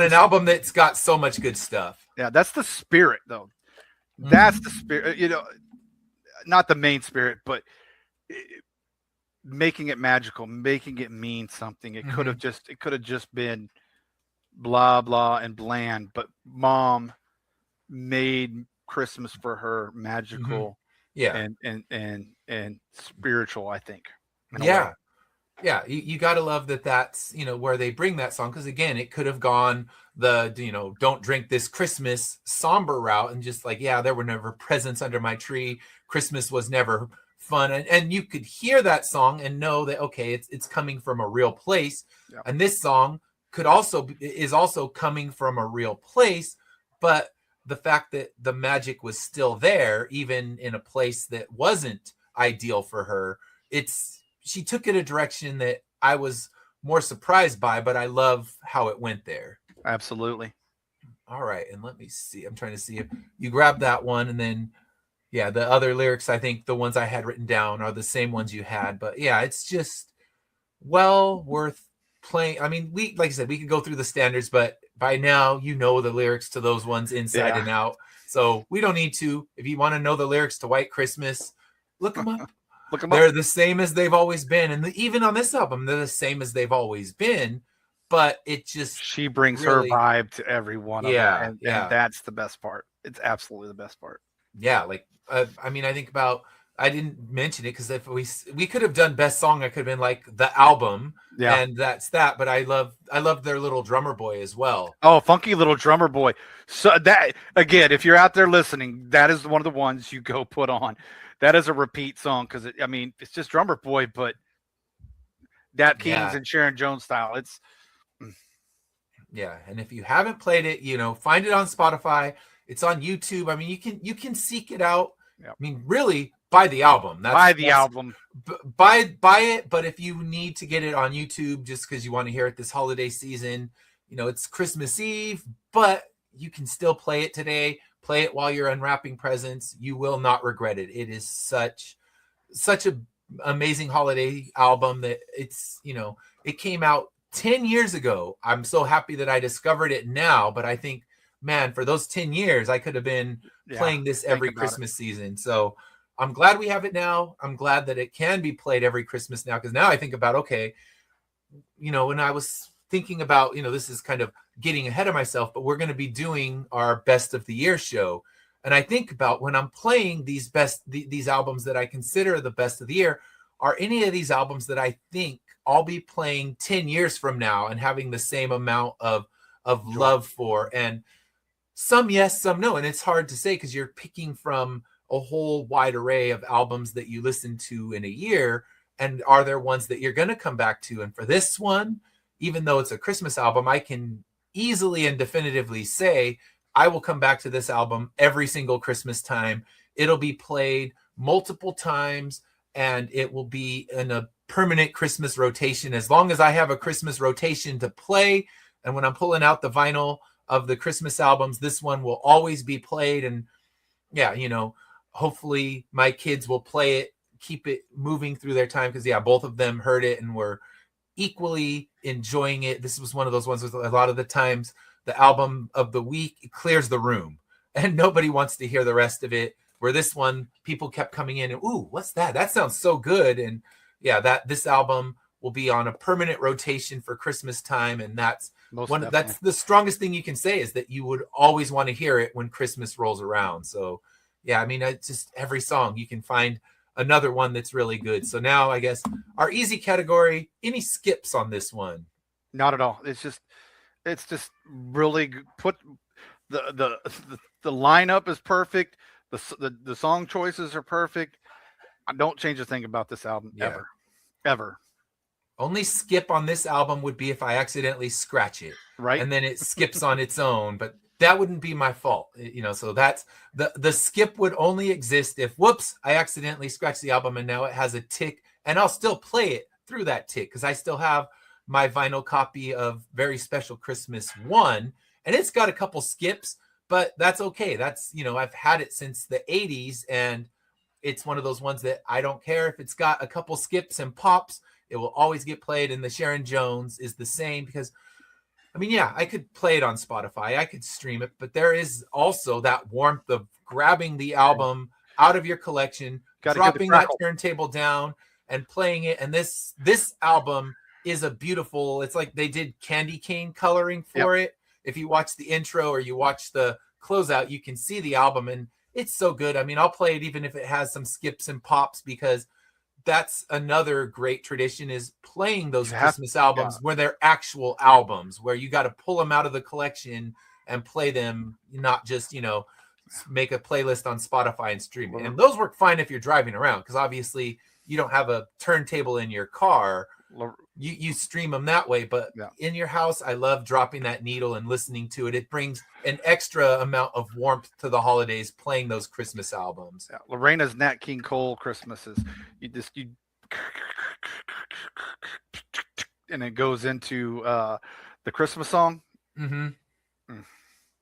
Speaker 1: an album that's got so much good stuff.
Speaker 2: Yeah, that's the spirit, though. That's the spirit. You know, not the main spirit, but making it magical, making it mean something. It could have just been blah blah and bland, but mom made Christmas for her magical.
Speaker 1: Yeah.
Speaker 2: And spiritual, I think.
Speaker 1: Yeah. Yeah. You got to love that that's, you know, where they bring that song. Because again, it could have gone the, you know, don't drink this Christmas somber route and just like, yeah, there were never presents under my tree. Christmas was never fun. And you could hear that song and know that, okay, it's coming from a real place. Yeah. And this song is also coming from a real place, but the fact that the magic was still there, even in a place that wasn't ideal for her, she took it a direction that I was more surprised by, but I love how it went there.
Speaker 2: Absolutely.
Speaker 1: All right. And let me see. I'm trying to see if you grabbed that one. And then, yeah, the other lyrics, I think the ones I had written down are the same ones you had. But yeah, it's just well worth playing. I mean, like I said, we could go through the standards, but by now, you know the lyrics to those ones inside and out. So we don't need to. If you want to know the lyrics to White Christmas, look them up. They're the same as they've always been. And even on this album, they're the same as they've always been. But it just...
Speaker 2: She brings her vibe to every one of them. And that's the best part. It's absolutely the best part.
Speaker 1: Yeah. Like, I mean, I think about... I didn't mention it because if we could have done best song, I could have been like the album, and that's that. But I love their little drummer boy as well.
Speaker 2: Oh, funky little drummer boy! So that again, if you're out there listening, that is one of the ones you go put on. That is a repeat song because I mean it's just drummer boy, but that Kings and Sharon Jones style. It's
Speaker 1: and if you haven't played it, you know, find it on Spotify. It's on YouTube. I mean, you can seek it out. Yep. I mean, really. Buy the album.
Speaker 2: Buy
Speaker 1: it. But if you need to get it on YouTube just because you want to hear it this holiday season, you know, it's Christmas Eve, but you can still play it today. Play it while you're unwrapping presents. You will not regret it. It is such an amazing holiday album that it's, you know, it came out 10 years ago. I'm so happy that I discovered it now, but I think, man, for those 10 years, I could have been playing this every Christmas season. So I'm glad we have it now. I'm glad that it can be played every Christmas now, because now I think about, okay, you know, when I was thinking about, you know, this is kind of getting ahead of myself, but we're going to be doing our best of the year show. And I think about when I'm playing these albums that I consider the best of the year, are any of these albums that I think I'll be playing 10 years from now and having the same amount of love for. And some yes, some no. And it's hard to say because you're picking from a whole wide array of albums that you listen to in a year. And are there ones that you're going to come back to? And for this one, even though it's a Christmas album, I can easily and definitively say I will come back to this album every single Christmas time. It'll be played multiple times and it will be in a permanent Christmas rotation. As long as I have a Christmas rotation to play, and when I'm pulling out the vinyl of the Christmas albums, this one will always be played. And yeah, you know, hopefully my kids will play it, keep it moving through their time. Because both of them heard it and were equally enjoying it. This was one of those ones with a lot of the times the album of the week clears the room and nobody wants to hear the rest of it. Where this one, people kept coming in and, ooh, what's that? That sounds so good. And yeah, this album will be on a permanent rotation for Christmas time. And that's the strongest thing you can say, is that you would always want to hear it when Christmas rolls around. So yeah, I mean, it's just every song you can find another one that's really good. So now I guess our easy category, any skips on this one?
Speaker 2: Not at all. It's just really the lineup is perfect. The song choices are perfect. I don't change a thing about this album ever.
Speaker 1: Only skip on this album would be if I accidentally scratch it,
Speaker 2: Right?
Speaker 1: and then it skips on its own. But that wouldn't be my fault, So that's the skip would only exist if whoops, I accidentally scratched the album and now it has a tick, and I'll still play it through that tick because I still have my vinyl copy of Very Special Christmas 1, and it's got a couple skips, but that's okay. That's I've had it since the 80s, and it's one of those ones that I don't care if it's got a couple skips and pops. It will always get played. And the Sharon Jones is the same because, I could play it on Spotify. I could stream it. But there is also that warmth of grabbing the album out of your collection, dropping that turntable down and playing it. And this album is a beautiful, it's like they did candy cane coloring for it. If you watch the intro or you watch the closeout, you can see the album. And it's so good. I'll play it even if it has some skips and pops because that's another great tradition is playing those Christmas albums where they're actual albums, where you got to pull them out of the collection and play them, not just, make a playlist on Spotify and stream it. And those work fine if you're driving around because obviously you don't have a turntable in your car. You stream them that way, but in your house, I love dropping that needle and listening to it. It brings an extra amount of warmth to the holidays playing those Christmas albums.
Speaker 2: Yeah. Lorena's Nat King Cole Christmases. You and it goes into the Christmas song.
Speaker 1: Mm-hmm.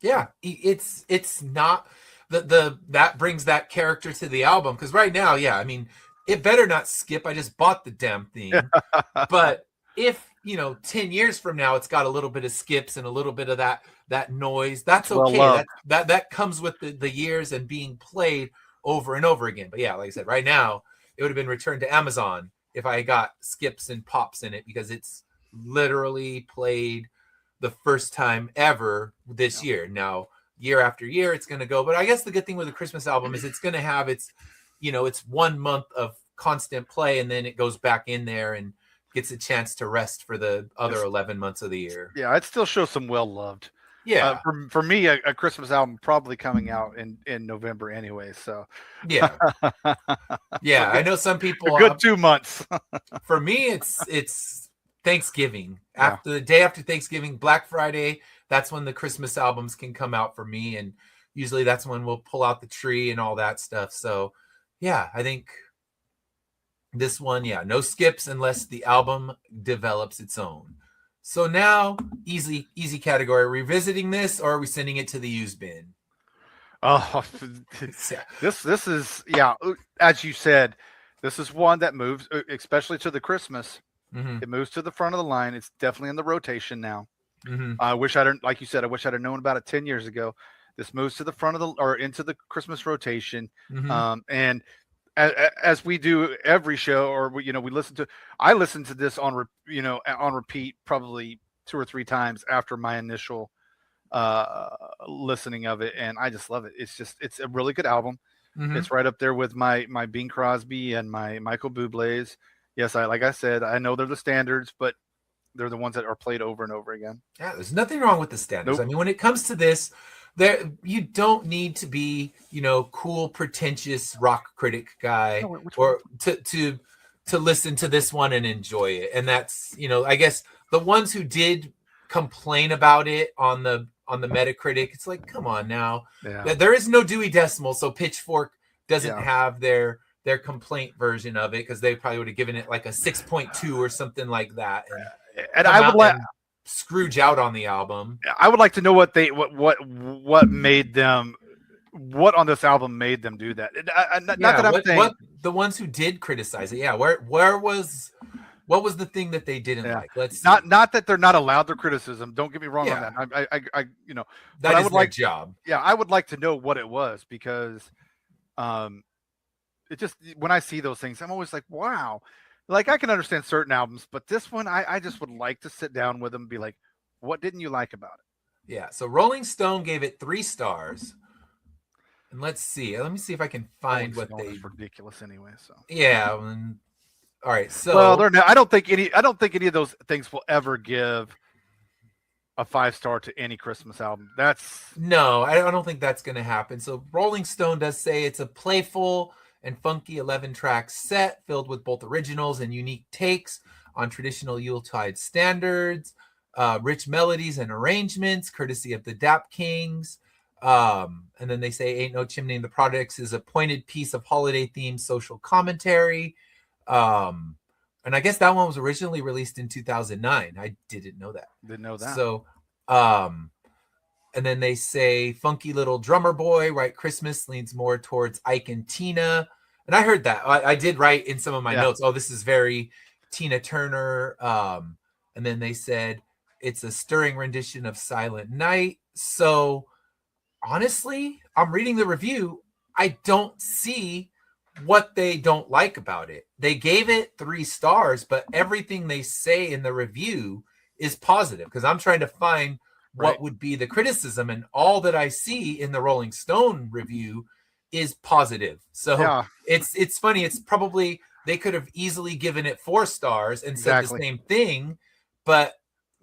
Speaker 1: Yeah, it's not that brings that character to the album because right now, it better not skip. I just bought the damn thing. But if, 10 years from now, it's got a little bit of skips and a little bit of that noise, that's okay. That comes with the years and being played over and over again. But yeah, like I said, right now, it would have been returned to Amazon if I got skips and pops in it because it's literally played the first time ever this year. Now, year after year, it's going to go. But I guess the good thing with the Christmas album is it's going to have its 1 month of constant play, and then it goes back in there and gets a chance to rest for the other 11 months of the year.
Speaker 2: Yeah, it still shows some well-loved.
Speaker 1: Yeah.
Speaker 2: For me, a Christmas album probably coming out in November anyway. So
Speaker 1: yeah. Yeah, I know some people.
Speaker 2: A good 2 months.
Speaker 1: For me, it's Thanksgiving. After the day after Thanksgiving, Black Friday, that's when the Christmas albums can come out for me. And usually that's when we'll pull out the tree and all that stuff. So yeah, I think this one, no skips unless the album develops its own. So now, easy category. Revisiting this, or are we sending it to the used bin?
Speaker 2: Oh, this is as you said, this is one that moves, especially to the Christmas. Mm-hmm. It moves to the front of the line. It's definitely in the rotation now. Mm-hmm. I wish I'd have known about it 10 years ago. This moves to the front of into the Christmas rotation. Mm-hmm. And as we do every show, or I listen to this on repeat probably 2 or 3 times after my initial listening of it, and I just love it. It's a really good album. Mm-hmm. It's right up there with my Bing Crosby and my Michael Bublé's. Yes, like I said, I know they're the standards, but they're the ones that are played over and over again.
Speaker 1: Yeah, there's nothing wrong with the standards. Nope. When it comes to this, you don't need to be, cool, pretentious rock critic guy or to listen to this one and enjoy it. And that's, I guess the ones who did complain about it on the Metacritic, it's like, come on now. Yeah. There is no Dewey Decimal, so Pitchfork doesn't have their complaint version of it because they probably would have given it like a 6.2 or something like that.
Speaker 2: And I would like
Speaker 1: Scrooge out on the album.
Speaker 2: I would like to know what made them, what on this album made them do that. Not that I'm saying
Speaker 1: what the ones who did criticize it. Yeah, what was the thing that they didn't like? Let's see.
Speaker 2: Not that they're not allowed their criticism. Don't get me wrong on that. I
Speaker 1: that is their job.
Speaker 2: Yeah, I would like to know what it was because, it just, when I see those things, I'm always like, wow. Like, I can understand certain albums, but this one, I just would like to sit down with them and be like, what didn't you like about it?
Speaker 1: Yeah, so Rolling Stone gave it 3 stars. And let's see. Let me see if I can find what they...
Speaker 2: It's ridiculous anyway, so...
Speaker 1: Yeah, all right, so...
Speaker 2: Well, I don't think any of those things will ever give a 5-star to any Christmas album. That's
Speaker 1: No, I don't think that's going to happen. So Rolling Stone does say it's a playful and funky 11-track set filled with both originals and unique takes on traditional Yuletide standards, rich melodies and arrangements, courtesy of the Dap Kings. And then they say Ain't No Chimney in the Products is a pointed piece of holiday-themed social commentary. And I guess that one was originally released in 2009. I didn't know that.
Speaker 2: Didn't know that.
Speaker 1: So, and then they say Funky Little Drummer Boy, White Christmas leans more towards Ike and Tina. And I heard that. I did write in some of my notes, oh, this is very Tina Turner. And then they said it's a stirring rendition of Silent Night. So honestly, I'm reading the review. I don't see what they don't like about it. They gave it 3 stars, but everything they say in the review is positive, because I'm trying to find what would be the criticism, and all that I see in the Rolling Stone review is positive. So it's funny. It's probably, they could have easily given it 4 stars and said the same thing, but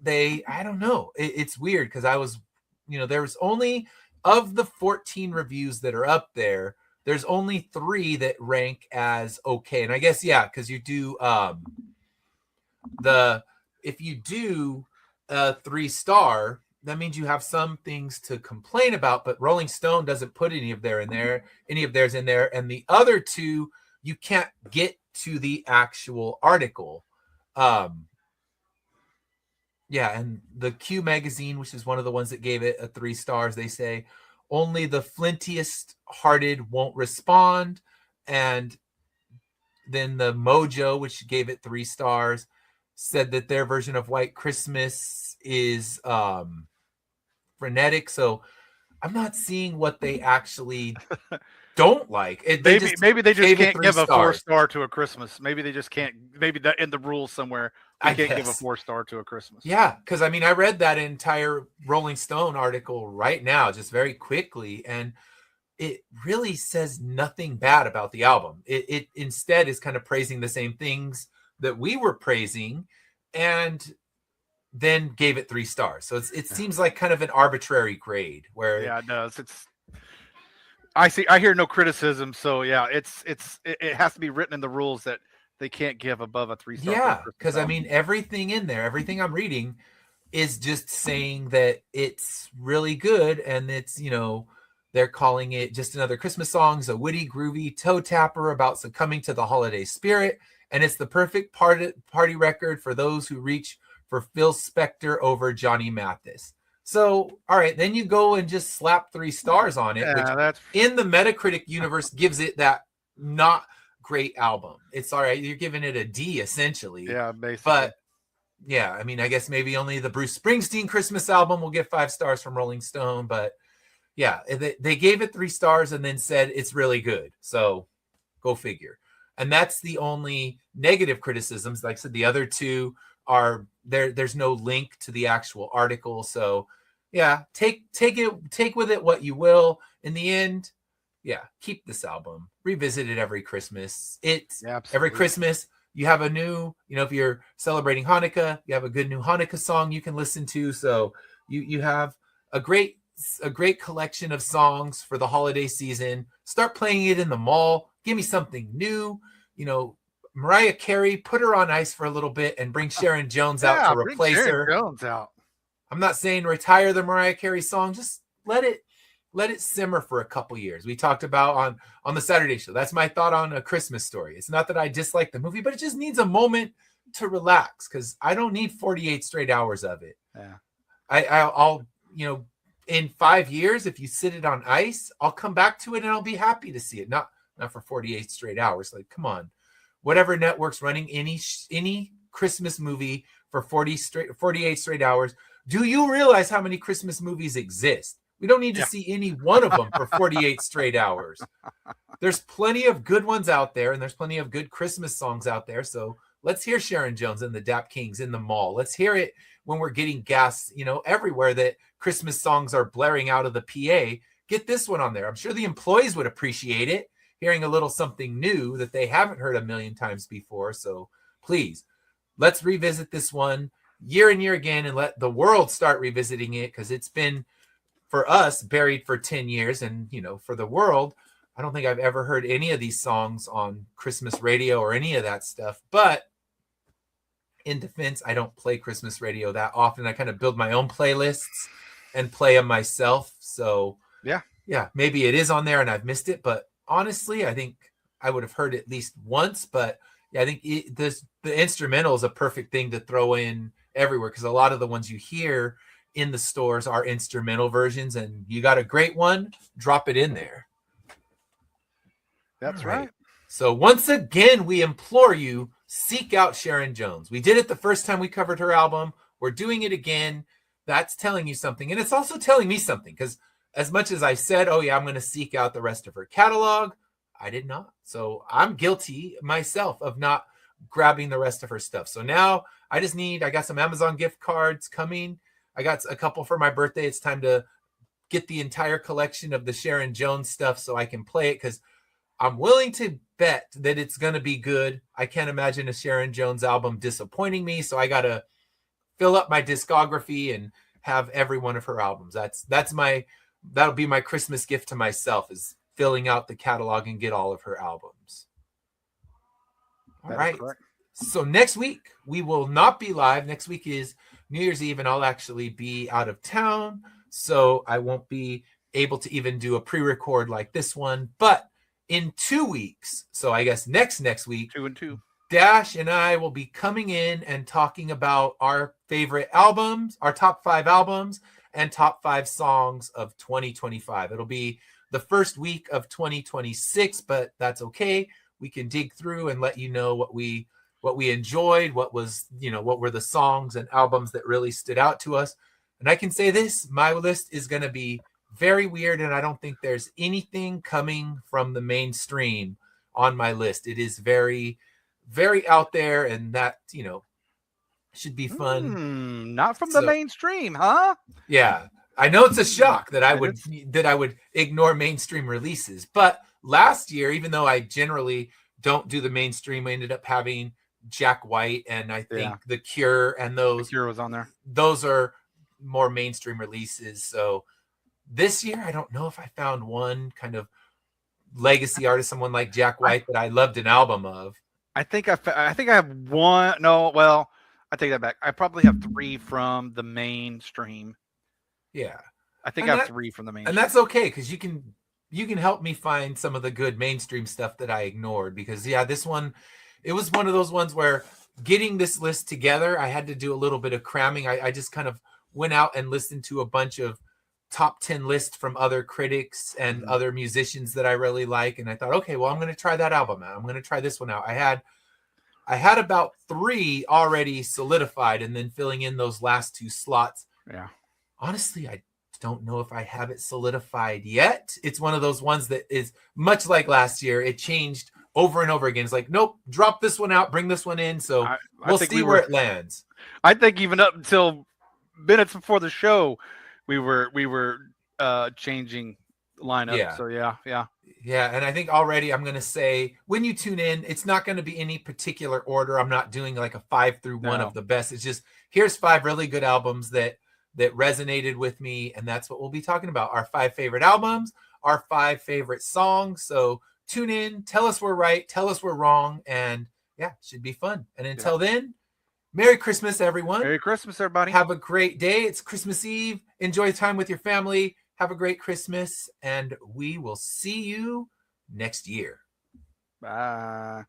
Speaker 1: I don't know. It's weird, because I was, there's only, of the 14 reviews that are up there, there's only 3 that rank as okay. And I guess, because you do if you do a 3-star, that means you have some things to complain about, but Rolling Stone doesn't put any of theirs in there. And the other 2, you can't get to the actual article. And the Q magazine, which is one of the ones that gave it a 3 stars, they say only the flintiest hearted won't respond. And then the Mojo, which gave it 3 stars, said that their version of White Christmas is frenetic. So I'm not seeing what they actually don't like.
Speaker 2: Maybe they just can't give a 4-star to a Christmas. Maybe they just can't. Maybe that in the rules somewhere, they can't give a 4-star to a Christmas.
Speaker 1: Yeah, because I read that entire Rolling Stone article right now, just very quickly, and it really says nothing bad about the album. It instead is kind of praising the same things that we were praising, and then gave it 3 stars. So it seems like kind of an arbitrary grade. Where
Speaker 2: it does. I hear no criticism. So it has to be written in the rules that they can't give above a 3-star.
Speaker 1: Yeah, because everything in there, everything I'm reading, is just saying that it's really good, and it's they're calling it just another Christmas songs, a witty, groovy toe tapper about succumbing to the holiday spirit, and it's the perfect party record for those who reach for Phil Spector over Johnny Mathis. So, all right, then you go and just slap 3 stars on it, which
Speaker 2: that's
Speaker 1: in the Metacritic universe gives it that not great album. It's all right. You're giving it a D essentially.
Speaker 2: Yeah, basically.
Speaker 1: But I guess maybe only the Bruce Springsteen Christmas album will get 5 stars from Rolling Stone. But they gave it 3 stars and then said it's really good. So go figure. And that's the only negative criticisms. Like I said, the other 2 are there. There's no link to the actual article. So take with it what you will. In the end, keep this album. Revisit it every Christmas. Every Christmas you have a new, if you're celebrating Hanukkah, you have a good new Hanukkah song you can listen to. So you have a great collection of songs for the holiday season. Start playing it in the mall. Give me something new. Mariah Carey, put her on ice for a little bit and bring Sharon Jones out to replace her.
Speaker 2: Jones out.
Speaker 1: I'm not saying retire the Mariah Carey song. Just let it simmer for a couple years. We talked about on the Saturday show. That's my thought on A Christmas Story. It's not that I dislike the movie, but it just needs a moment to relax, because I don't need 48 straight hours of it.
Speaker 2: Yeah.
Speaker 1: I'll in 5 years, if you sit it on ice, I'll come back to it and I'll be happy to see it. Not for 48 straight hours. Like, come on. Whatever network's running any Christmas movie for 48 straight hours. Do you realize how many Christmas movies exist? We don't need to see any one of them for 48 straight hours. There's plenty of good ones out there, and there's plenty of good Christmas songs out there. So let's hear Sharon Jones and the Dap Kings in the mall. Let's hear it when we're getting gas, everywhere that Christmas songs are blaring out of the PA. Get this one on there. I'm sure the employees would appreciate it, hearing a little something new that they haven't heard a million times before. So please, let's revisit this one. year and year again and let the world start revisiting it, because it's been, for us, buried for 10 years. And, for the world, I don't think I've ever heard any of these songs on Christmas radio or any of that stuff. But in defense, I don't play Christmas radio that often. I kind of build my own playlists and play them myself. So yeah, maybe it is on there and I've missed it. But honestly, I think I would have heard it at least once. But yeah, I think the instrumental is a perfect thing to throw in everywhere, because a lot of the ones you hear in the stores are instrumental versions, and you got a great one, drop it in there.
Speaker 2: That's right.
Speaker 1: So once again, we implore you, seek out Sharon Jones. We did it the first time we covered her album. We're doing it again. That's telling you something. And it's also telling me something, because as much as I said, oh yeah, I'm going to seek out the rest of her catalog, I did not. So I'm guilty myself of not grabbing the rest of her stuff. So now I got some Amazon gift cards coming. I got a couple for my birthday. It's time to get the entire collection of the Sharon Jones stuff so I can play it, because I'm willing to bet that it's going to be good. I can't imagine a Sharon Jones album disappointing me. So I got to fill up my discography and have every one of her albums. That'll be my Christmas gift to myself, is filling out the catalog and get all of her albums. All right. So next week, we will not be live. Next week is New Year's Eve, and I'll actually be out of town. So I won't be able to even do a pre-record like this one. But in 2 weeks, so I guess next week,
Speaker 2: 2 and 2,
Speaker 1: Dash and I will be coming in and talking about our favorite albums, our top 5 albums, and top 5 songs of 2025. It'll be the first week of 2026, but that's okay. We can dig through and let you know what we enjoyed, what were the songs and albums that really stood out to us. And I can say this, my list is going to be very weird, and I don't think there's anything coming from the mainstream on my list. It is very, very out there, and that, should be fun.
Speaker 2: Not from the mainstream, huh?
Speaker 1: Yeah. I know it's a shock that I would ignore mainstream releases, but last year, even though I generally don't do the mainstream, I ended up having Jack White, and I think The Cure, and those.
Speaker 2: The Cure was on there.
Speaker 1: Those are more mainstream releases. So this year, I don't know if I found one kind of legacy artist, someone like Jack White, that I loved an album of.
Speaker 2: I think I have one. No, well, I take that back. I probably have 3 from the mainstream.
Speaker 1: Yeah,
Speaker 2: I think I have 3 from the mainstream,
Speaker 1: and that's okay, because you can help me find some of the good mainstream stuff that I ignored. Because this one, it was one of those ones where getting this list together, I had to do a little bit of cramming. I just kind of went out and listened to a bunch of top 10 lists from other critics and other musicians that I really like, and I thought, okay, well, I'm going to try that album out. I'm going to try this one out. I had about 3 already solidified, and then filling in those last 2 slots.
Speaker 2: Yeah.
Speaker 1: Honestly, I don't know if I have it solidified yet. It's one of those ones that is much like last year. It changed over and over again. It's like, nope, drop this one out, bring this one in. So we'll see where it lands.
Speaker 2: I think even up until minutes before the show, we were changing lineup.
Speaker 1: Yeah.
Speaker 2: So yeah.
Speaker 1: Yeah, and I think already I'm going to say, when you tune in, it's not going to be any particular order. I'm not doing like a 5 through 1 of the best. It's just, here's 5 really good albums that resonated with me, and that's what we'll be talking about. Our 5 favorite albums, our 5 favorite songs. So tune in, tell us we're right, tell us we're wrong, and yeah, it should be fun. And until then, Merry Christmas, everyone.
Speaker 2: Merry Christmas, everybody.
Speaker 1: Have a great day. It's Christmas Eve. Enjoy time with your family. Have a great Christmas, and we will see you next year.
Speaker 2: Bye.